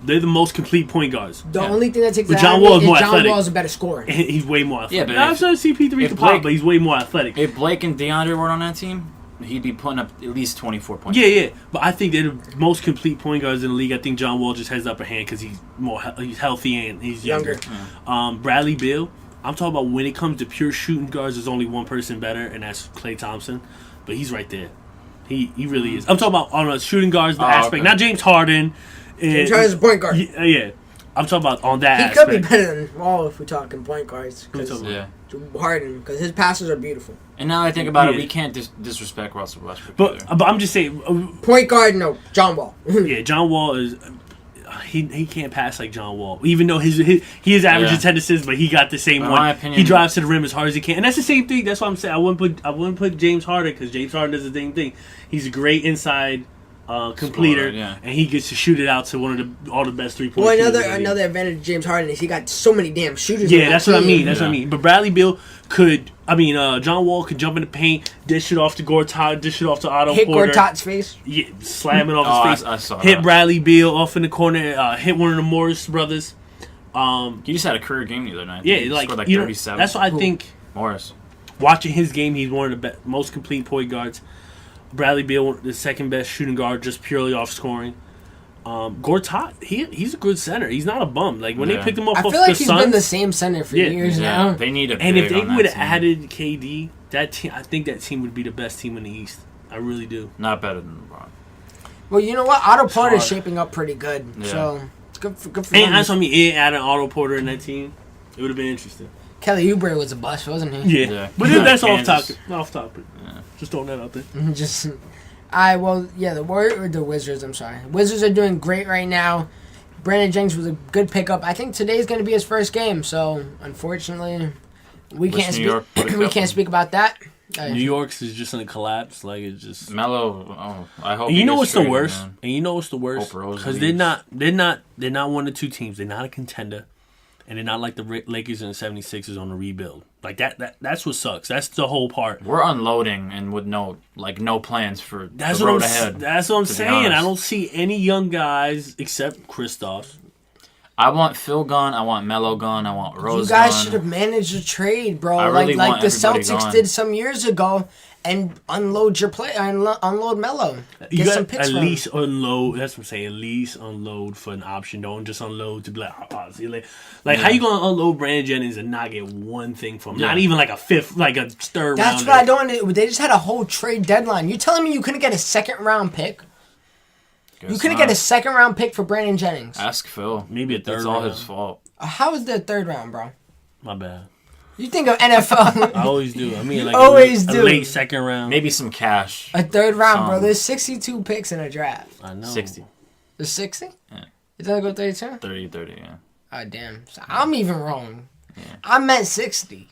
They're the most complete point guards. The only thing that takes But that John out of Wall me is more John athletic. Wall is a better scorer. He's way more athletic. but I'm if- sure CP3 if can pop, Blake- but he's way more athletic. If Blake and DeAndre were on that team, he'd be putting up at least 24 points. Yeah. But I think they're the most complete point guards in the league. I think John Wall just has the upper hand because he's healthy and he's younger. Bradley Beal. I'm talking about when it comes to pure shooting guards, there's only one person better, and that's Klay Thompson. But he's right there. He really is. I'm talking about on a shooting guards aspect, okay. not James Harden. James Harden's a point guard. Yeah. I'm talking about on that He aspect. could be better than Wall if we're talking point guards. Who talking Yeah. Harden, because his passes are beautiful. And now I think about it, Yeah. we can't disrespect Russell Westbrook. But either. I'm just saying, Point guard, no. John Wall. yeah, John Wall is. He can't pass like John Wall, even though he is averaging 10 assists, but he got the same In one. my opinion- He drives to the rim as hard as he can, and that's the same thing. That's what I'm saying. I wouldn't put James Harden because James Harden does the same thing. He's a great inside completer, yeah. and he gets to shoot it out to one of all the best 3-point. Well, shooters in the league. another advantage of James Harden is he got so many damn shooters. Yeah, on that's that what I team. mean. That's what I mean. But Bradley Beal could. John Wall could jump in the paint, dish it off to Gortat, dish it off to Otto Hit Porter. Gortat's face. Yeah, slam it off his face. I saw hit that. Bradley Beal off in the corner. Hit one of the Morris brothers. He just had a career game the other night. Yeah, He like, scored like you know, 37. that's why I think Morris. watching his game, he's one of the most complete point guards. Bradley Beal, the second best shooting guard, just purely off scoring. Gortat, he's a good center. He's not a bum. Like when they picked him off I off feel like the he's Suns, been the same center for years now. They need a and if big they on that would have team. added KD, that team, I think that team would be the best team in the East. I really do. Not better than LeBron. Well, you know what? Otto Porter's hard. shaping up pretty good. Yeah. So it's good for And him. that's what I mean. Adding Otto Porter in that team, it would have been interesting. Kelly Oubre was a bust, wasn't he? Yeah, Yeah. but that's off Kansas. topic. Off topic. Yeah. Just throwing that out there. Just, the Wizards. I'm sorry, Wizards are doing great right now. Brandon Jennings was a good pickup. I think today's going to be his first game, so unfortunately, we Wish can't New speak. York would've We kept can't him. speak about that. New York's is just in a collapse. Like it's just. Melo, I hope. And he you know gets what's the traded, worst? man. And you know what's the worst? Hope Rose Because leaves. they're not one of the two teams. They're not a contender, and they're not like the Lakers and the 76ers on the rebuild. Like that's what sucks. That's the whole part. We're unloading and with no plans for That's the what road I'm. ahead. That's what I'm to be saying. honest. I don't see any young guys except Kristaps. I want Phil gone. I want Melo gone. I want Rose You guys gone. should have managed a trade, bro. I really like want the everybody Celtics gone. did some years ago, and unload your play, unload Melo. You Get got some picks at from least unload. That's what I'm saying. At least unload for an option. Don't just unload to be like, see you later. Like, how you gonna unload Brandon Jennings and not get one thing from him? Not even like a fifth, like a third. That's what I don't. They just had a whole trade deadline. You telling me you couldn't get a second round pick? You couldn't get a second round pick for Brandon Jennings. Ask Phil. Maybe a third. It's all his fault. How is the third round, bro? My bad. You think of NFL. I always do. I mean, like always a do. late second round. Maybe some cash. A third round, bro. There's 62 picks in a draft. I know. 60. There's 60? Yeah. It doesn't go 32? 30, yeah. Oh, damn. So I'm even wrong. Yeah. I meant 60.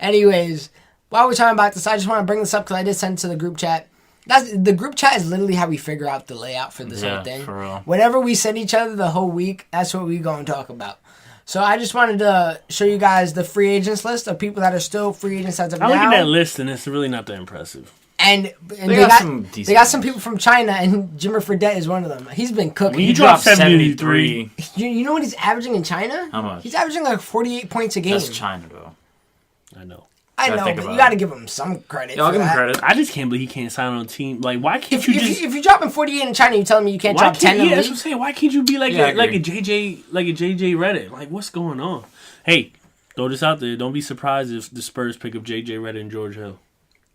Anyways, while we're talking about this, I just want to bring this up because I did send it to the group chat. The group chat is literally how we figure out the layout for this whole thing. For real. Whatever we send each other the whole week, that's what we going to talk about. So I just wanted to show you guys the free agents list of people that are still free agents as of now. I look at that list and it's really not that impressive. And they got some people from China, and Jimmer Fredette is one of them. He's been cooking. He dropped 73. You know what he's averaging in China? How much? He's averaging like 48 points a game. That's China, though. I know. I know, but you got to give him some credit. Yeah, I'll give him credit. I just can't believe he can't sign on a team. Like, why can't you just... If you're dropping 48 in China, you telling me you can't drop 10 in the league? That's what I'm saying. Why can't you be like a JJ Redick? Like, what's going on? Hey, throw this out there. Don't be surprised if the Spurs pick up JJ Redick and George Hill.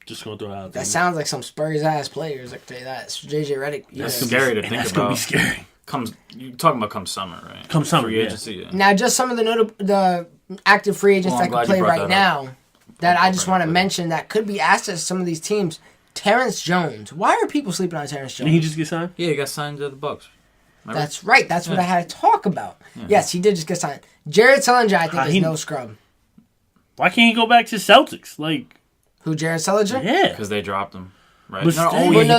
Just gonna throw it out there. That sounds like some Spurs ass players. I can tell you that. It's JJ Redick. That's scary to think about. That's gonna be scary. You're talking about come summer, right? Come summer, free agency. Yeah. Now, just some of the active free agents that can play right now that I just want to mention that could be assets to some of these teams. Terrence Jones. Why are people sleeping on Terrence Jones? Did he just get signed? Yeah, he got signed to the Bucks. Remember? That's right. That's what I had to talk about. Yeah. Yes, he did just get signed. Jared Sullinger, I think, is no scrub. Why can't he go back to Celtics? Like, who, Jared Sullinger? Yeah. Because they dropped him. Right? But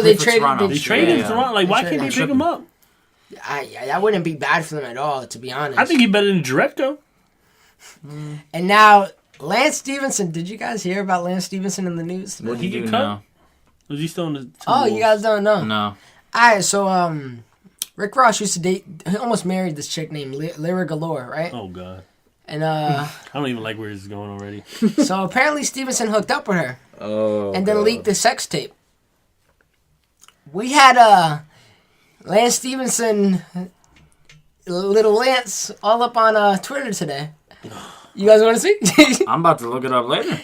they traded him. They traded him to Toronto. Like, why can't they pick him up? That wouldn't be bad for them at all, to be honest. I think he's better than Directo. And now, Lance Stevenson. Did you guys hear about Lance Stevenson in the news? Did he get cut? No. Was he still in the... Oh, you guys don't know? No. All right, so Rick Ross used to date... He almost married this chick named Lyra Galore, right? Oh, God. And I don't even like where this is going already. So apparently Stevenson hooked up with her. Oh, and then leaked the sex tape. We had Lance Stevenson, little Lance, all up on Twitter today. You guys want to see? I'm about to look it up later.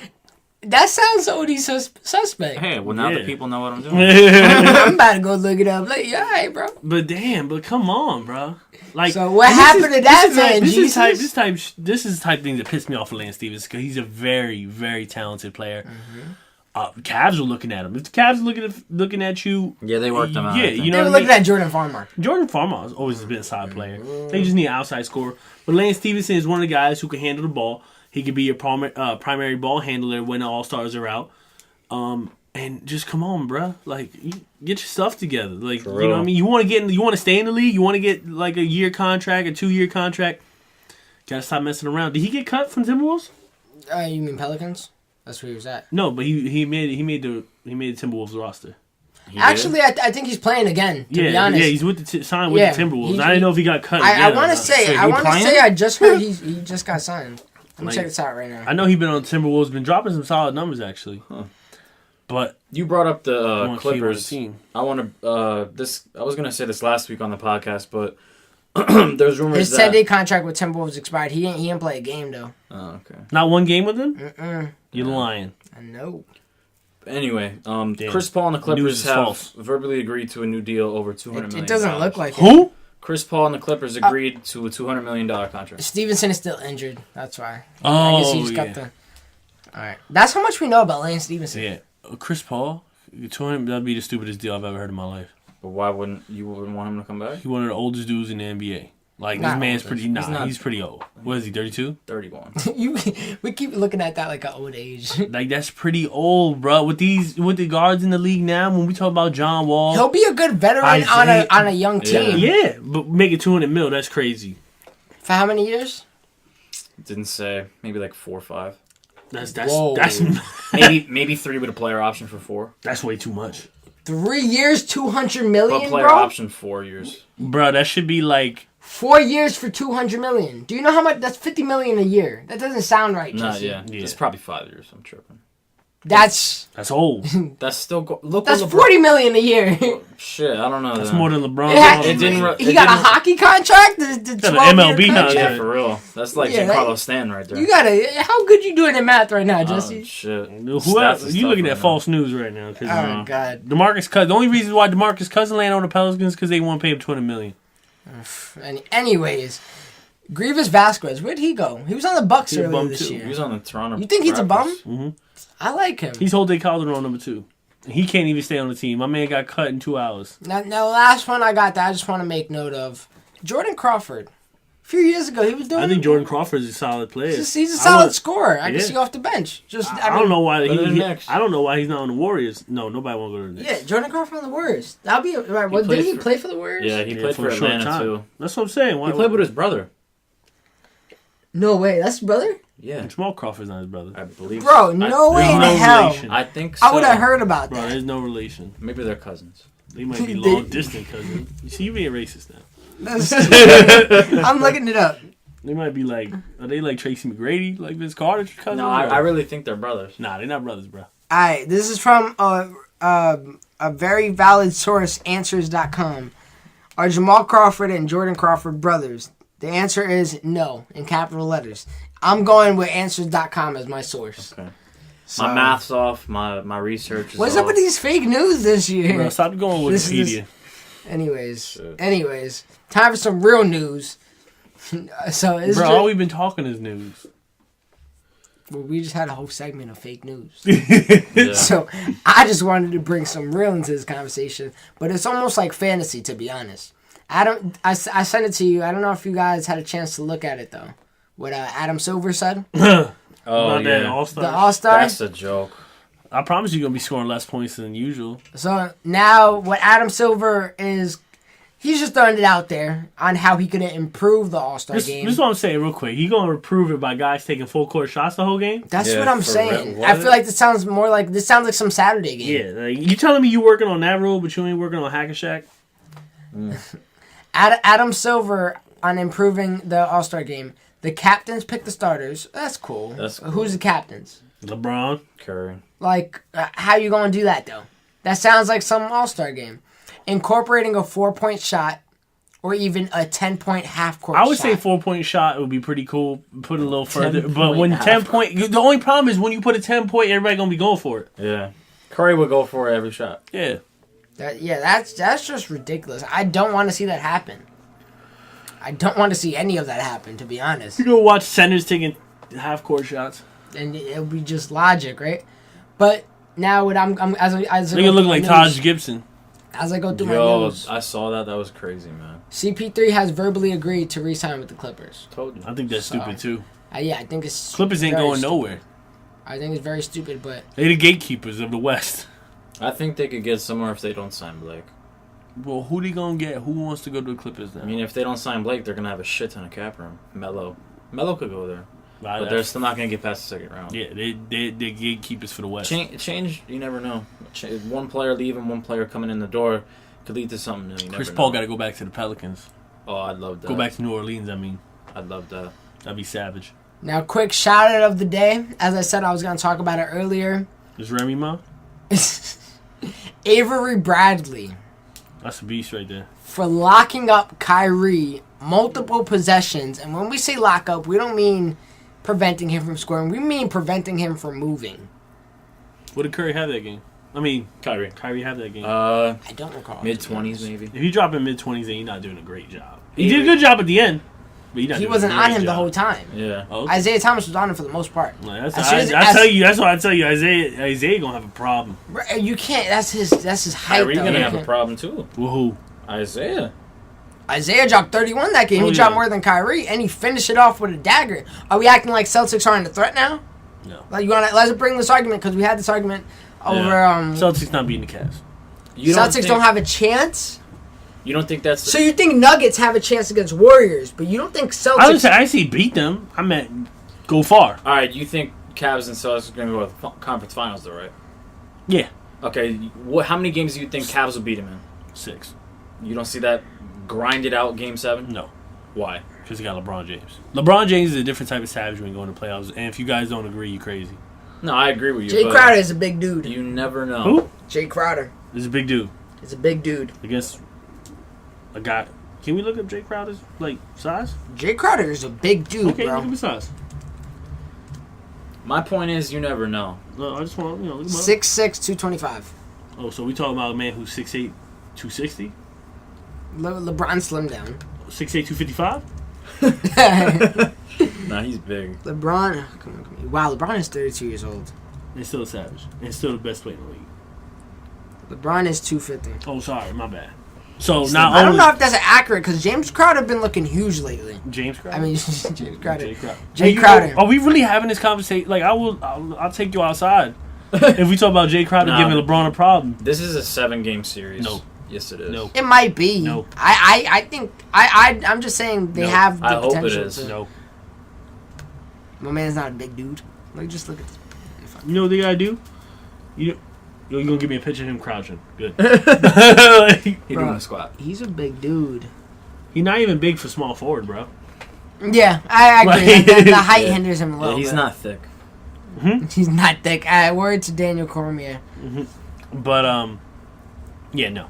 That sounds OD suspect. Hey, well now the people know what I'm doing. I'm about to go look it up later. All right, bro. But come on, bro. Like, so what happened to that man? This is the type of thing that pissed me off with Lance Stevens because he's a very, very talented player. Mm-hmm. Cavs are looking at him. If the Cavs are looking at you, yeah, they worked him out. Yeah, you know, they were looking at Jordan Farmar. Jordan Farmar has always been a side player. They just need an outside scorer. But Lance Stevenson is one of the guys who can handle the ball. He could be your primary ball handler when the All-Stars are out. And just come on, bro. Like, get your stuff together. Like, you know what I mean? You want to stay in the league? You want to get like a year contract, a 2-year contract? Gotta stop messing around. Did he get cut from Timberwolves? You mean Pelicans? That's where he was at. No, but he made the Timberwolves roster. Actually, I think he's playing again. To be honest, he's with signed with the Timberwolves. I didn't know if he got cut. I want to say I just heard he just got signed. Let me check this out right now. I know he's been on Timberwolves, been dropping some solid numbers actually. Huh. But you brought up the Clippers. I want to I was gonna say this last week on the podcast, but there's rumors his 10-day contract with Timberwolves expired. He didn't play a game though. Oh, okay. Not one game with him? You're lying. I know. Anyway, Chris Paul and the Clippers have verbally agreed to a new deal over $200 million. It doesn't look like who? Chris Paul and the Clippers agreed to a $200 million contract. Stevenson is still injured. That's why. Oh, I guess he just got the... All right. That's how much we know about Lance Stevenson. Yeah. Chris Paul, that'd be the stupidest deal I've ever heard in my life. But why wouldn't want him to come back? He's one of the oldest dudes in the NBA. Like, this man's pretty... he's pretty old. What is he, 32? 31. We keep looking at that like an old age. Like, that's pretty old, bro. With the guards in the league now, when we talk about John Wall... He'll be a good veteran on a young team. Yeah, but make it $200 million, that's crazy. For how many years? Didn't say. Maybe like 4 or 5. That's maybe 3 with a player option for 4. That's way too much. 3 years, $200 million, but player option 4 years. Bro, that should be like... 4 years for $200 million. Do you know how much? That's $50 million a year. That doesn't sound right, Jesse. Yeah. It's probably 5 years. I'm tripping. That's old. That's still look. that's $40 million a year. Shit, I don't know. That's then. more than LeBron. He got a hockey contract. The Got an 12-year MLB contract. Yeah, for real. That's like Giancarlo Stanton right there. You gotta. How good you doing in math right now, Jesse? Oh, shit. You looking at false news right now? Oh God. DeMarcus Cousins. The only reason why DeMarcus Cousins landed on the Pelicans is because they want to pay him $20 million. Anyways, Grievous Vasquez, where'd he go? He was on the Bucks earlier this year. He was on the Toronto. You think he's a bum? Mm-hmm. I like him. He's Jose Calderon number 2. He can't even stay on the team. My man got cut in 2 hours. Now, last one I got that I just want to make note of. Jordan Crawford. A few years ago, he was doing. I think Jordan Crawford is a solid player. He's a solid scorer. I can see off the bench. I don't know why I don't know why he's not on the Warriors. No, nobody won't go to the Knicks. Yeah, Jordan Crawford on the Warriors. That'll be right. Did he play for the Warriors? Yeah, he played for Atlanta too. That's what I'm saying. He played with his brother. No way, that's his brother. Yeah, Jamal Crawford's not his brother. I believe. Bro, no way in hell. Relation. I think so. I would have heard about Bro, that. there's no relation. Maybe they're cousins. They might be long distance cousins. You see, you're being racist now. I'm looking it up. They might be like, are they like Tracy McGrady, like Vince Carter's cousins? No, I really think they're brothers. Nah, they're not brothers, bro. Alright, this is from a very valid source, Answers.com. Are Jamal Crawford and Jordan Crawford brothers? The answer is no, in capital letters. I'm going with Answers.com as my source. Okay. So, my math's off. My research is What's off. up with these fake news this year? Bro, stop going with Wikipedia. Anyways, time for some real news. So it's bro, all we've been talking is news. Well, we just had a whole segment of fake news. Yeah. So I just wanted to bring some real into this conversation, but it's almost like fantasy, to be honest. I sent it to you. I don't know if you guys had a chance to look at it though. What Adam Silver said. Oh yeah, the All-Star. That's a joke. I promise you're gonna be scoring less points than usual. So now, what Adam Silver is, he's just throwing it out there on how he could improve the All-Star game. This is what I'm saying real quick. He gonna improve it by guys taking full court shots the whole game. That's what I'm saying. I feel like this sounds like some Saturday game. Yeah, like, you telling me you working on that rule, but you ain't working on Hack and Shack? Adam Silver on improving the All-Star game. The captains pick the starters. That's cool. Who's the captains? LeBron. Curry. Like, how you going to do that, though? That sounds like some All-Star game. Incorporating a 4-point shot or even a 10-point half-court shot. I would say 4-point shot would be pretty cool. Put it a little further. But when 10-point... The only problem is when you put a 10-point, everybody going to be going for it. Yeah. Curry would go for it every shot. Yeah. That's just ridiculous. I don't want to see that happen. I don't want to see any of that happen, to be honest. You go watch centers taking half-court shots. And it'll be just logic, right? But now what I'm as they can look like Taj Gibson. As I go through my news, I saw that. That was crazy, man. CP3 has verbally agreed to re-sign with the Clippers. Told you. I think that's stupid too. Yeah, I think it's Clippers ain't going stupid. nowhere. I think it's very stupid, but They the gatekeepers of the West. I think they could get somewhere if they don't sign Blake. Well, who they gonna get? Who wants to go to the Clippers now? I mean, if they don't sign Blake, they're gonna have a shit ton of cap room. Melo could go there, but they're still not gonna get past the second round. Yeah, they're gatekeepers for the West. Change. You never know. One player leaving, one player coming in the door could lead to something new. Chris Paul got to go back to the Pelicans. Oh, I'd love that. Go back to New Orleans. I mean, I'd love that. That'd be savage. now quick shout out of the day. As I said, I was gonna talk about it earlier. Is Remy Ma? Avery Bradley. That's a beast right there. For locking up Kyrie multiple possessions. And when we say lock up, we don't mean preventing him from scoring. We mean preventing him from moving. What did Curry have that game? I mean, Kyrie have that game. I don't recall. Mid-20s maybe. If you drop in mid-20s, then you're not doing a great job. He did a good job at the end, but he wasn't on him the whole time. Yeah. Oh, okay. Isaiah Thomas was on him for the most part. That's why I tell you, Isaiah gonna have a problem. You can't. That's his height. Kyrie's gonna have a problem too. Woohoo! Isaiah dropped 31 that game. He dropped more than Kyrie, and he finished it off with a dagger. Are we acting like Celtics aren't a threat now? No. Like let's bring this argument because we had this argument over. Celtics not beating the Cavs. Celtics don't have a chance. You don't think that's... So you think Nuggets have a chance against Warriors, but you don't think Celtics... I say beat them. I meant go far. All right, you think Cavs and Celtics are going to go to the conference finals, though, right? Yeah. Okay, how many games do you think Cavs will beat them in? 6. You don't see that grinded out Game 7? No. Why? Because he got LeBron James. LeBron James is a different type of savage when you go into playoffs, and if you guys don't agree, you're crazy. No, I agree with you. Jay Crowder is a big dude. You never know. Who? Jay Crowder. He's a big dude. He's a big dude. Against a guy. Can we look up Jay Crowder's size? Jay Crowder is a big dude, Okay, bro. look at his size. My point is, you never know. I just want look him up. 6'6", 225. Oh, so we talking about a man who's 6'8", 260? LeBron slimmed down. 6'8", 255? Nah, he's big. LeBron, come on. Wow, LeBron is 32 years old. And still a savage. And still the best player in the league. LeBron is 250. Oh, sorry, my bad. So I don't know if that's accurate because James Crowder been looking huge lately. James Crowder. I mean, James Crowder. Jay Crowder. Are we really having this conversation? I'll take you outside if we talk about Jay Crowder giving LeBron a problem. This is a 7-game series. No. Yes, it is. No. It might be. No. I think I'm just saying they have the I hope potential. it is. No. My man's not a big dude. Just look at this. You know what they gotta do? You're gonna give me a picture of him crouching. Good. He doing a squat. He's a big dude. He's not even big for small forward, bro. Yeah, I agree. The height hinders him a little He's bit. not thick. He's not thick. Word to Daniel Cormier. But yeah, no.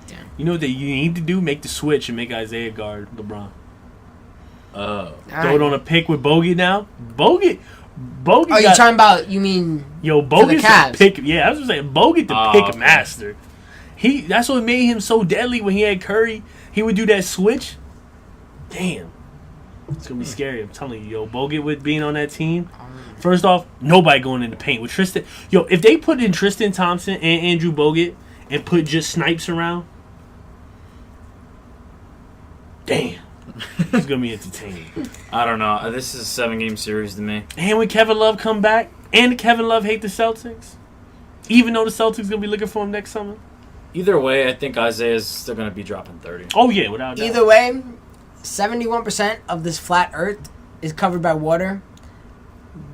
Damn. You know what you need to do? Make the switch and make Isaiah guard LeBron. Oh. Throw it on a pick with Bogut now. Bogut. Oh, you're talking about? You mean? Bogut's the pick. Yeah, I was just saying Bogut the pick okay. master. That's what made him so deadly when he had Curry. He would do that switch. Damn, it's gonna be scary. I'm telling you, Bogut with being on that team. First off, nobody going in the paint with Tristan. If they put in Tristan Thompson and Andrew Bogut and put just Snipes around, damn. It's gonna be entertaining. I don't know. This is a 7-game series to me. And when Kevin Love come back, and Kevin Love hate the Celtics, even though the Celtics gonna be looking for him next summer. Either way, I think Isaiah's still going to be dropping 30. Oh yeah, without doubt. Either way, 71% of this flat Earth is covered by water.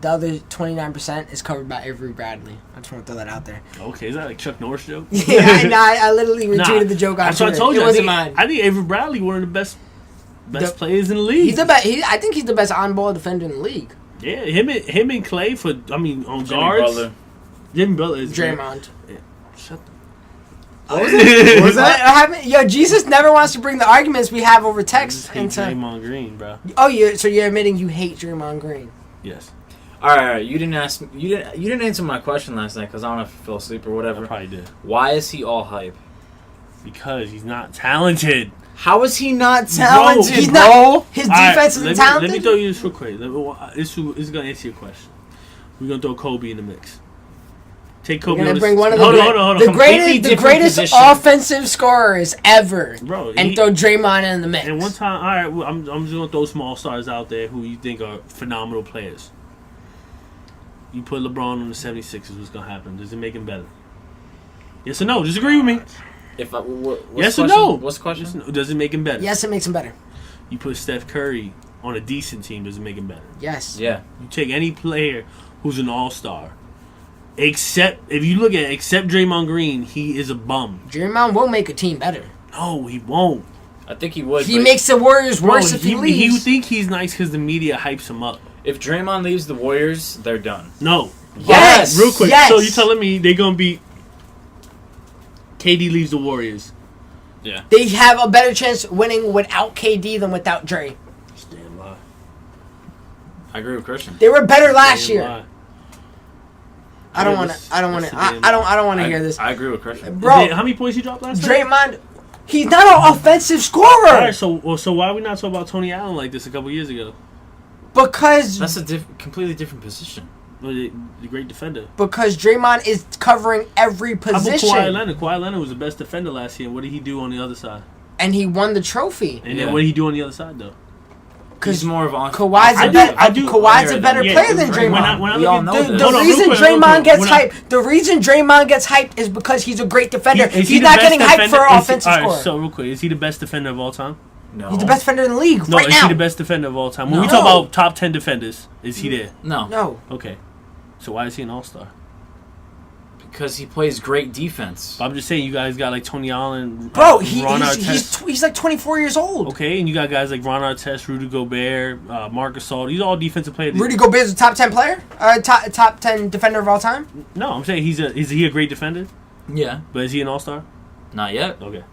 The other 29% is covered by Avery Bradley. I just want to throw that out there. Okay, is that like Chuck Norris joke? Yeah, I literally retweeted the joke on That's what I Twitter. told you. It wasn't mine. I think Avery Bradley one of the best players in the league. He's the best. I think he's the best on-ball defender in the league. Yeah, him and Clay on guards. Jimmy Butler is Draymond. Yeah. Shut the. What was that? Yo, Jesus never wants to bring the arguments we have over text into Draymond Green, bro. Oh, so you're admitting you hate Draymond Green? Yes. All right. You didn't ask. You didn't answer my question last night because I don't know if you fell asleep or whatever. I probably did. Why is he all hype? Because he's not talented. How is he not talented? He's not. His defense isn't talented. Let me throw you this real quick. This is gonna answer your question. We're gonna throw Kobe in the mix. Take Kobe. We're gonna bring one of hold on. the greatest offensive scorers ever, bro, and throw Draymond in the mix. And one time, all right, well, I'm just gonna throw small stars out there who you think are phenomenal players. You put LeBron on the 76ers, what's gonna happen? Does it make him better? Yes or no? Just agree with me. Yes or no? What's the question? Yes or no? Does it make him better? Yes, it makes him better. You put Steph Curry on a decent team, does it make him better? Yes. Yeah. You take any player who's an all-star, except Draymond Green, he is a bum. Draymond will make a team better. No, he won't. I think he would. He makes the Warriors worse if he leaves. He would think he's nice because the media hypes him up. If Draymond leaves the Warriors, they're done. No. Yes. Real quick. Yes. So you telling me they're gonna be KD leaves the Warriors? Yeah. They have a better chance winning without KD than without Dre. That's a damn lie. I agree with Christian. They were better last year. Lie. I don't want to hear this. I agree with Christian. Bro, how many points he dropped last night? Draymond, he's not an offensive scorer. All right, so why are we not talking about Tony Allen like this a couple years ago? Because that's a completely different position. The great defender. Because Draymond is covering every position. How about Kawhi Leonard? Kawhi Leonard was the best defender last year. What did he do on the other side? And he won the trophy. And then what did he do on the other side, though? He's more of on. Kawhi's a better player than Draymond. We all know the reason Draymond gets hyped. The reason Draymond gets hyped is because he's a great defender. He's not getting hyped for an offensive scorer. So real quick, is he the best defender of all time? No. He's the best defender in the league right now. Is he the best defender of all time? When we talk about top 10 defenders, is he there? No. No. Okay. So why is he an all-star? Because he plays great defense. I'm just saying, you guys got like Tony Allen, Bro, Ron Artest. he's like 24 years old. Okay, and you got guys like Ron Artest, Rudy Gobert, Marc Gasol. These are all defensive players. Rudy Gobert's a top 10 player? Top 10 defender of all time? No, I'm saying is he a great defender? Yeah. But is he an all-star? Not yet. Okay.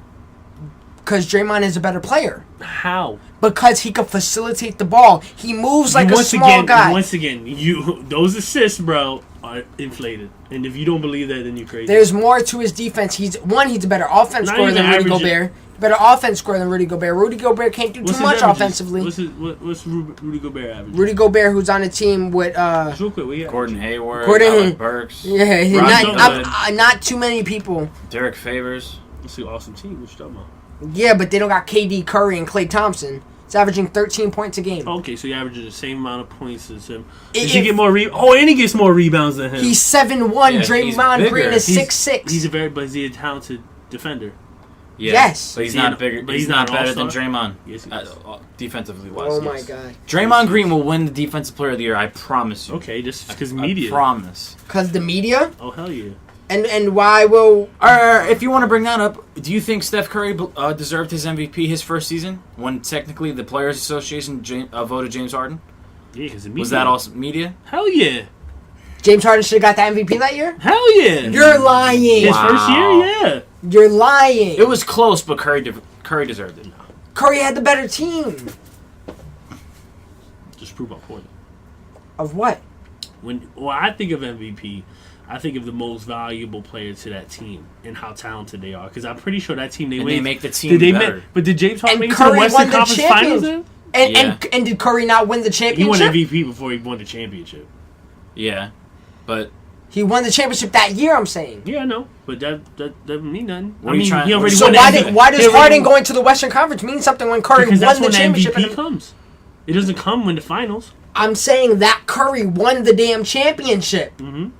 Because Draymond is a better player. How? Because he could facilitate the ball. He moves like a small guy. Once again, those assists, bro, are inflated. And if you don't believe that, then you're crazy. There's more to his defense. He's a better offense scorer than Rudy Gobert. Better offense scorer than Rudy Gobert. Rudy Gobert can't do too much offensively. What's Rudy Gobert average? Rudy Gobert, who's on a team with real quick, Gordon Hayward, Alec Burks. Yeah, not too many people. Derek Favors. That's an awesome team. What you talking about? Yeah, but they don't got KD, Curry, and Klay Thompson. It's averaging 13 points a game. Okay, so he averages the same amount of points as him. Does he get more and he gets more rebounds than him. He's 7'1". Yeah, Draymond Green is 6'6". But is he a talented defender? Yeah, yes. But he's not bigger. But he's not better than Draymond. Yes, defensively wise. Oh my god. Draymond Green will win the Defensive Player of the Year. I promise you. Okay, just because media. I promise. Because the media? Oh hell yeah. And why will... If you want to bring that up, do you think Steph Curry deserved his MVP his first season when technically the Players Association voted James Harden? Yeah, because the media. Was that also media? Hell yeah. James Harden should have got the MVP that year? Hell yeah. You're lying. His first year, yeah. You're lying. It was close, but Curry deserved it. Curry had the better team. Just prove my point. Of what? When I think of MVP, I think of the most valuable player to that team and how talented they are. Because I'm pretty sure that team they make the team better. But did James Harden make it to Curry the Western won the Conference Finals then? And did Curry not win the championship? He won MVP before he won the championship. Yeah, but he won the championship that year. I'm saying. Yeah, I know, but that doesn't mean nothing. He already so why does Harden going to the Western Conference mean something when Curry won the championship? MVP comes. It doesn't come when the finals. I'm saying that Curry won the damn championship. Mm-hmm.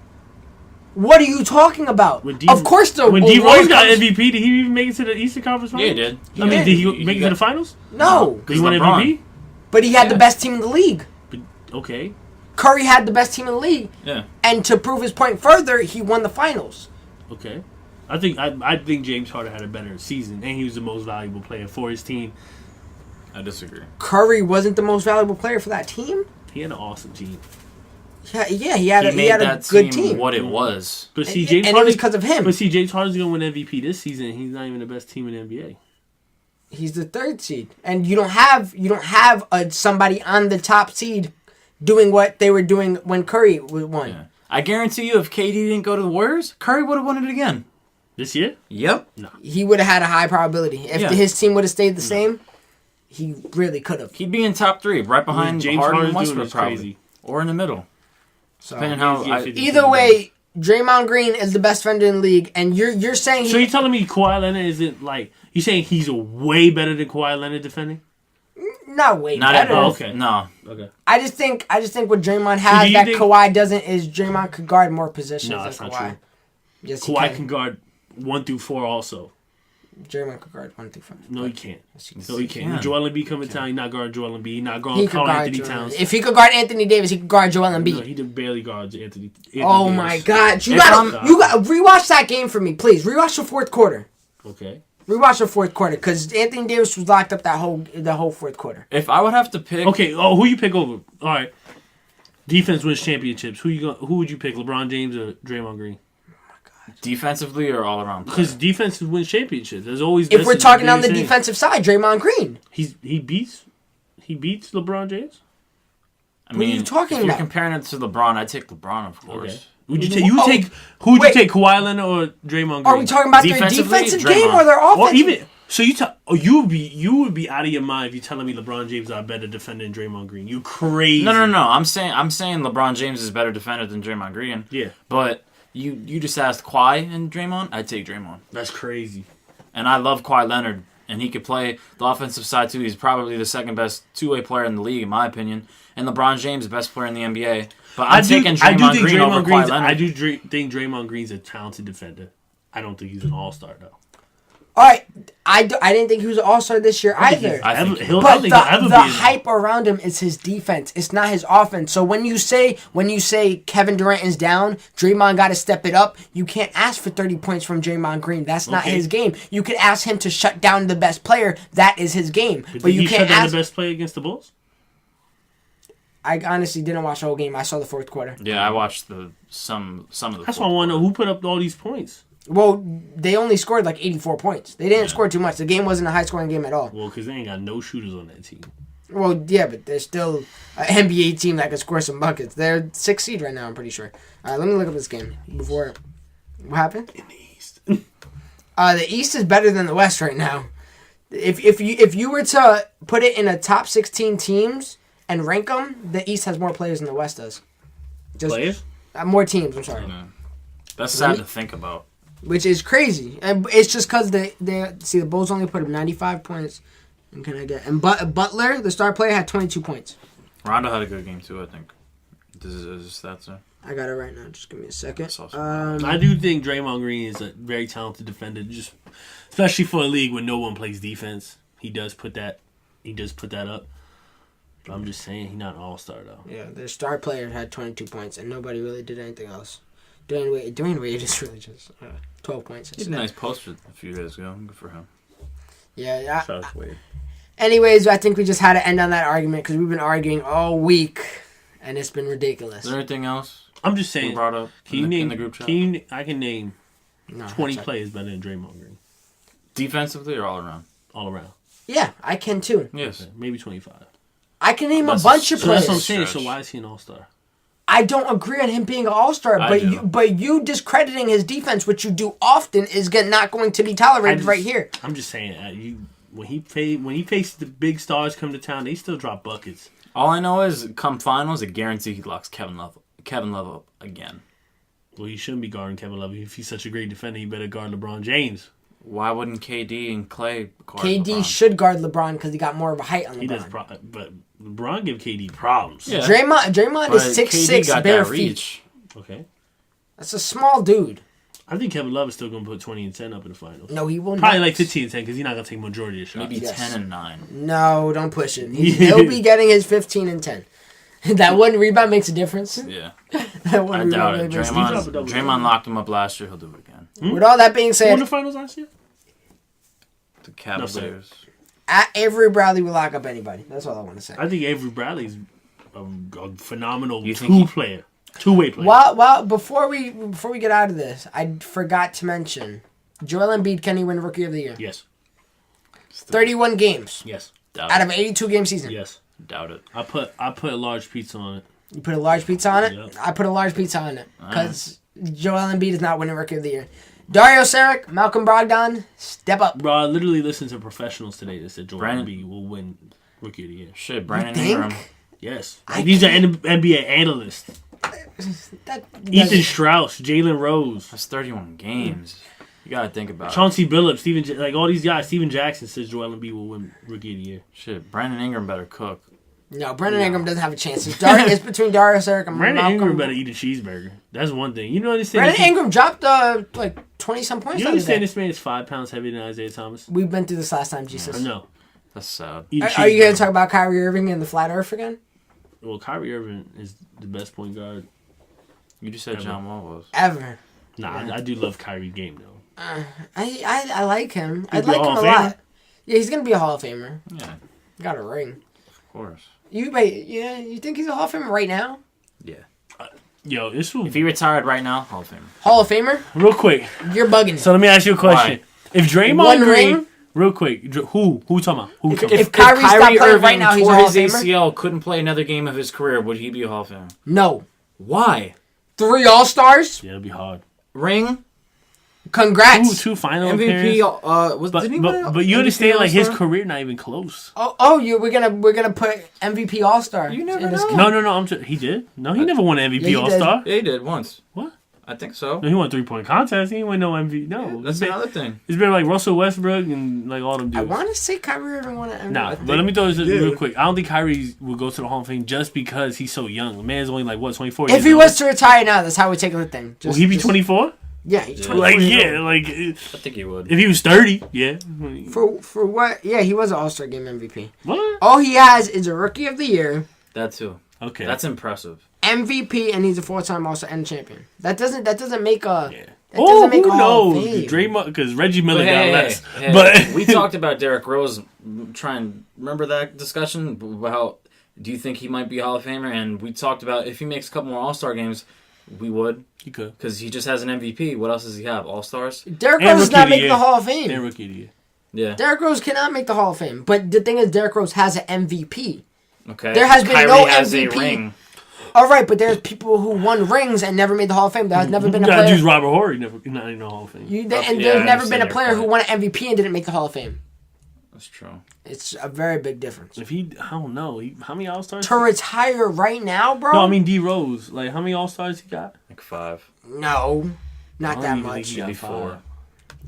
What are you talking about? Of course, when D Rose got MVP, did he even make it to the Eastern Conference Finals? Yeah, he did. Did he make it to the finals? No. He won MVP? But he had the best team in the league. Okay. Curry had the best team in the league. Yeah. And to prove his point further, he won the finals. Okay. I think James Harden had a better season, and he was the most valuable player for his team. I disagree. Curry wasn't the most valuable player for that team? He had an awesome team. Yeah, he had a good team. What it was. But see, James Harden, it was because of him. But see, James Harden's going to win MVP this season. He's not even the best team in the NBA. He's the third seed, and you don't have somebody on the top seed doing what they were doing when Curry won. Yeah. I guarantee you, if KD didn't go to the Warriors, Curry would have won it again. This year? Yep. No. He would have had a high probability. If his team would have stayed the same, he really could have. He'd be in top 3, right behind James Harden and Harden's Westbrook, probably. Crazy. Or in the middle. So, depending how. Either way, Draymond Green is the best defender in the league, and you're saying. So you're telling me Kawhi Leonard isn't like you saying he's way better than Kawhi Leonard defending? Not better. Okay. No. Okay. I just think what Draymond has that Kawhi doesn't is Draymond could guard more positions than that's Kawhi. Not true. Yes, Kawhi can guard 1 through 4 also. Draymond could guard 1 through 5. No, he can't. No, he can't. Joel Embiid coming down. He's not guarding Joel Embiid. He's not guarding Karl Anthony Towns. If he could guard Anthony Davis, he could guard Joel Embiid. No, he barely guards Anthony oh Davis. my God! You got rewatch that game for me, please. Rewatch the fourth quarter. Okay. Rewatch the fourth quarter because Anthony Davis was locked up the whole fourth quarter. If I would have to pick, okay. Oh, who you pick over? All right. Defense wins championships. Who would you pick? LeBron James or Draymond Green? Defensively or all around? Because defense wins championships. There's always. If we're talking on the defensive side, Draymond Green. He beats LeBron James. I mean, what are you talking if about? You're comparing it to LeBron. I'd take LeBron, of course. Okay. Would you take? Who would you take? Kawhi Leonard or Draymond Green? Are we talking about their defensive game or their offensive? Well, even so, you would be out of your mind if you're telling me LeBron James is a better defender than Draymond Green. You crazy? No. I'm saying LeBron James is a better defender than Draymond Green. Yeah, but. You just asked Kawhi and Draymond? I'd take Draymond. That's crazy. And I love Kawhi Leonard. And he could play the offensive side, too. He's probably the second best two-way player in the league, in my opinion. And LeBron James, the best player in the NBA. But I'm taking Draymond Green over Kawhi Leonard. I do think Draymond Green's a talented defender. I don't think he's an all-star, though. All right, I didn't think he was an all-star this year either. But the hype around him is his defense. It's not his offense. So when you say Kevin Durant is down, Draymond got to step it up. You can't ask for 30 points from Draymond Green. That's not his game. You could ask him to shut down the best player. That is his game. But you can't shut down the best player against the Bulls? I honestly didn't watch the whole game. I saw the fourth quarter. Yeah, I watched some of the. That's why I want to know who put up all these points. Well, they only scored like 84 points. They didn't score too much. The game wasn't a high-scoring game at all. Well, because they ain't got no shooters on that team. Well, yeah, but they're still an NBA team that can score some buckets. They're 6th seed right now, I'm pretty sure. All right, let me look up this game before. What happened? In the East. The East is better than the West right now. If you were to put it in a top 16 teams and rank them, the East has more players than the West does. Players? More teams, I'm sorry. That's sad to think about. Which is crazy. And it's just because the Bulls only put up 95 points. And Butler, the star player, had 22 points. Rondo had a good game too, I think. This is his stats there. I got it right now. Just give me a second. I do think Draymond Green is a very talented defender, just especially for a league where no one plays defense. He does put that up. But I'm just saying he's not an all-star though. Yeah, their star player had 22 points, and nobody really did anything else. Dwayne Wade is really just 12 points. He had a nice post a few days ago. Good for him. Yeah. Shout out to Wade. Anyways, I think we just had to end on that argument because we've been arguing all week, and it's been ridiculous. Is there anything else? I'm just saying. Brought up in the group chat? I can name 20 players better than Draymond Green. Defensively or all around? All around. Yeah, I can too. Yes. Okay, maybe 25. I can name a bunch of players. That's what I'm saying. So why is he an all-star? I don't agree on him being an all-star, but you discrediting his defense, which you do often, is not going to be tolerated right here. I'm just saying, when he faces the big stars come to town, they still drop buckets. All I know is, come finals, I guarantee he locks Kevin Love up again. Well, he shouldn't be guarding Kevin Love. If he's such a great defender, he better guard LeBron James. Why wouldn't KD and Clay guard KD LeBron? should guard LeBron because he got more of a height on LeBron. He does, but LeBron give KD problems. Yeah. Draymond is 6'6", bare feet. Okay. That's a small dude. I think Kevin Love is still going to put 20 and 10 up in the finals. No, he will not. Probably like 15 and 10 because he's not going to take majority of the shots. Maybe 10 and 9. No, don't push it. He'll be getting his 15 and 10. That one rebound makes a difference. Yeah. That one I doubt it. Draymond locked him up last year. He'll do it again. With all that being said... Who won the finals last year? The Cavaliers. Avery Bradley will lock up anybody. That's all I want to say. I think Avery Bradley's a phenomenal two-way player. Well, before we get out of this, I forgot to mention Joel Embiid, can he win Rookie of the Year? Yes. 31 games. Yes. Out of an 82-game season. Yes. Doubt it. I put a large pizza on it. You put a large pizza on it? Yep. I put a large pizza on it because Joel Embiid is not winning Rookie of the Year. Dario Saric, Malcolm Brogdon, step up. Bro, I literally listened to professionals today that said Joel Embiid will win Rookie of the Year. Shit, Brandon Ingram. Yes. These are NBA analysts. Ethan Strauss, Jalen Rose. That's 31 games. You gotta think about Chauncey Billups, like all these guys. Steven Jackson says Joel Embiid will win Rookie of the Year. Shit, Brandon Ingram better cook. No, Brandon Ingram doesn't have a chance. It's between Dario Saric and Brandon Malcolm. Ingram better eat a cheeseburger. That's one thing. You know what Brandon Ingram dropped like 20-some points. You understand this man is 5 pounds heavier than Isaiah Thomas? We've been through this last time, Jesus. I know. That's sad. Are you going to talk about Kyrie Irving and the flat earth again? Well, Kyrie Irving is the best point guard. You just said John Wall was. Ever. Nah, yeah. I do love Kyrie game, though. I like him. I like him a lot. Yeah, he's going to be a Hall of Famer. Yeah. Got a ring. Of course. You think he's a Hall of Famer right now? Yeah. If he retired right now, Hall of Famer. Hall of Famer? Real quick. You're bugging. So let me ask you a question. Why? If Draymond Green... Real quick. Who talking about? If Kyrie stopped playing right now, he's a Hall of Famer? His ACL couldn't play another game of his career, would he be a Hall of Famer? No. Why? 3 All-Stars? Yeah, it'll be hard. Ring? Congrats. Two final MVP. But you understand, like his career not even close. We're gonna put MVP All Star. You never know. No. He did. No, he never won an MVP All Star. Yeah, he did once. What? I think so. No, he won a 3-point contest. He didn't win no MVP. No, yeah, that's another thing. It's been like Russell Westbrook and like all them dudes. I want to say Kyrie Irving won an MVP. Nah, but let me throw this real quick. I don't think Kyrie will go to the Hall of Fame just because he's so young. The man's only like 24 years old. If he was to retire now, that's how we take the thing. Will he be 24? Yeah, he's 24 Like, years yeah, old. like I think he would. if he was 30, yeah. For what? Yeah, he was an All-Star Game MVP. What? All he has is a Rookie of the Year, That too. Okay. That's impressive. MVP, and he's a 4-time All-Star and champion. That doesn't make a. Yeah. That doesn't make who a Hall of knows? Fame. Draymond, because Reggie Miller got less. Hey, But we talked about Derrick Rose. Remember that discussion about do you think he might be a Hall of Famer? And we talked about if he makes a couple more All-Star games, we would. he could. Because he just has an MVP. What else does he have? All-Stars? Derrick And Rose is Rookie not of the making Year. the Hall of Fame. And Rookie of the Year. Yeah. Derrick Rose cannot make the Hall of Fame. But the thing is, Derrick Rose has an MVP. Okay. There has been Kyrie no has MVP. a ring. All right, but there's people who won rings and never made the Hall of Fame. There has never been a You gotta player. use Robert Horry, not in the Hall of Fame. And Yeah, there's I never been a understand player your who point. won an MVP and didn't make the Hall of Fame. That's true. It's a very big difference. If he, I don't know. How many All Stars? To retire right now, bro? No, I mean D Rose. Like how many All Stars he got? Like 5. No, not I that don't even think much. he got Maybe 5. 4.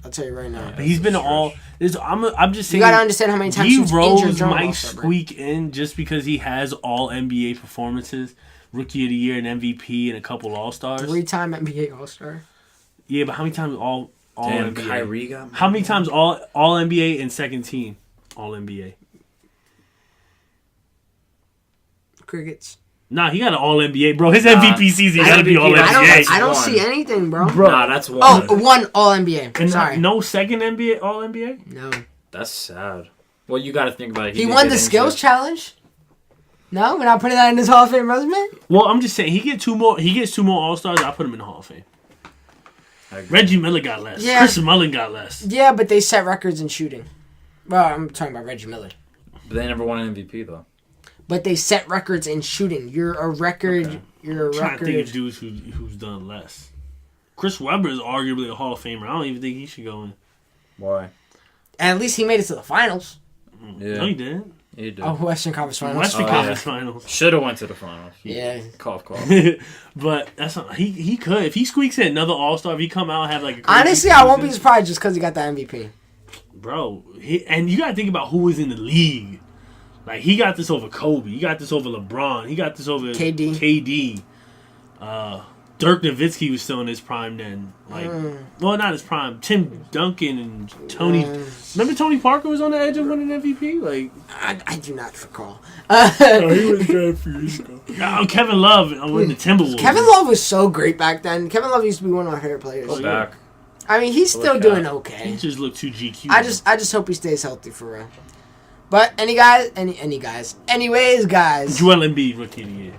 I'll tell you right now. But he's been all. I'm just saying. You gotta understand how many times D he was injured Rose during might All-Star break. squeak in just because he has all NBA performances, Rookie of the Year, and MVP, and a couple All Stars. 3-time NBA All-Star. Yeah, but how many times all Damn, NBA? Kyrie got. How many times all NBA and second team all NBA? Crickets. Nah, he got an all NBA, bro. His MVP season gotta be MVP, all that's- NBA. I don't one. see anything, bro. Bro. Nah, that's 1. Oh, one All NBA. And Sorry. no second NBA all NBA. No. That's sad. Well, you got to think about it. He did won get the skills injured. challenge? No? We're not putting that in his Hall of Fame resume? Well, I'm just saying he gets two more All Stars. I put him in the Hall of Fame. I agree. Reggie Miller got less. Yeah. Chris Mullin got less. Yeah, but they set records in shooting. Well, I'm talking about Reggie Miller. But they never won an MVP though. But they set records in shooting. You're a record. Okay. You're a I'm trying to think of record. dudes who's done less. Chris Webber is arguably a Hall of Famer. I don't even think he should go in. Why? And at least he made it to the finals. Yeah. No, he didn't. He did. Oh, Western Conference Finals. Western Oh, Conference yeah. Finals. Should have went to the finals. Yeah. Cough, cough. But that's not, he could if he squeaks in another All Star. If he come out and have like a crazy Honestly, I won't be season. surprised just because he got the MVP. Bro, and you gotta think about who was in the league. Like he got this over Kobe, he got this over LeBron, he got this over KD. Dirk Nowitzki was still in his prime then. Like, well, not his prime. Tim Duncan and Tony. Remember Tony Parker was on the edge of winning MVP. Like, I do not recall. he was good for years ago. Kevin Love with the Timberwolves. Kevin Love was so great back then. Kevin Love used to be one of my favorite players. Go back. I mean, he's still Look doing out. okay. He just looked too GQ. I just hope he stays healthy for real. But anyways, guys, Joel Embiid Rookie of the Year.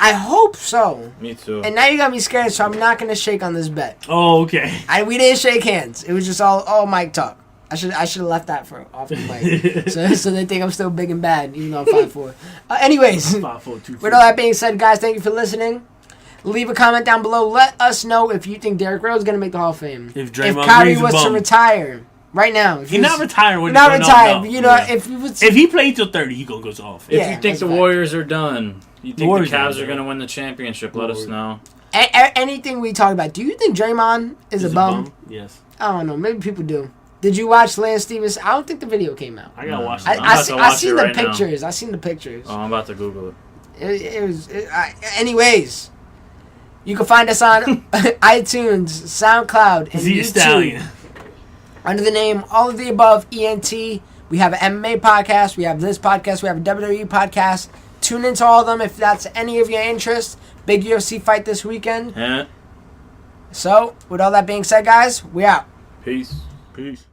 I hope so. Me too. And now you got me scared, so I'm not gonna shake on this bet. Oh, okay. We didn't shake hands. It was just all mic talk. I should have left that off the mic, so they think I'm still big and bad, even though I'm 5'4". Anyways, 5'4", 250. with all that being said, guys, thank you for listening. Leave a comment down below. Let us know if you think Derrick Rose is gonna make the Hall of Fame. If Draymond Kyrie Green's a was to bum. retire right now, if He's not retiring. When not no, retired. no. You know, Yeah. if he was, If he played till 30, he gonna go to Hall of Fame. If Yeah, you think that's the fact. Warriors are done, you think the Warriors Cavs are are going to win the championship, let us know. anything we talk about, do you think Draymond is a bum? Yes. I don't know. Maybe people do. Did you watch Lance Stevens? I don't think the video came out. I gotta watch I, that. I'm about to watch seen it the right now. pictures. I seen the pictures. Oh, I'm about to Google it. Anyways, you can find us on iTunes, SoundCloud, and Z YouTube Stallion. under the name All of the Above ENT. We have an MMA podcast. We have this podcast. We have a WWE podcast. Tune into all of them if that's any of your interest. Big UFC fight this weekend. Eh? So, with all that being said, guys, we out. Peace. Peace.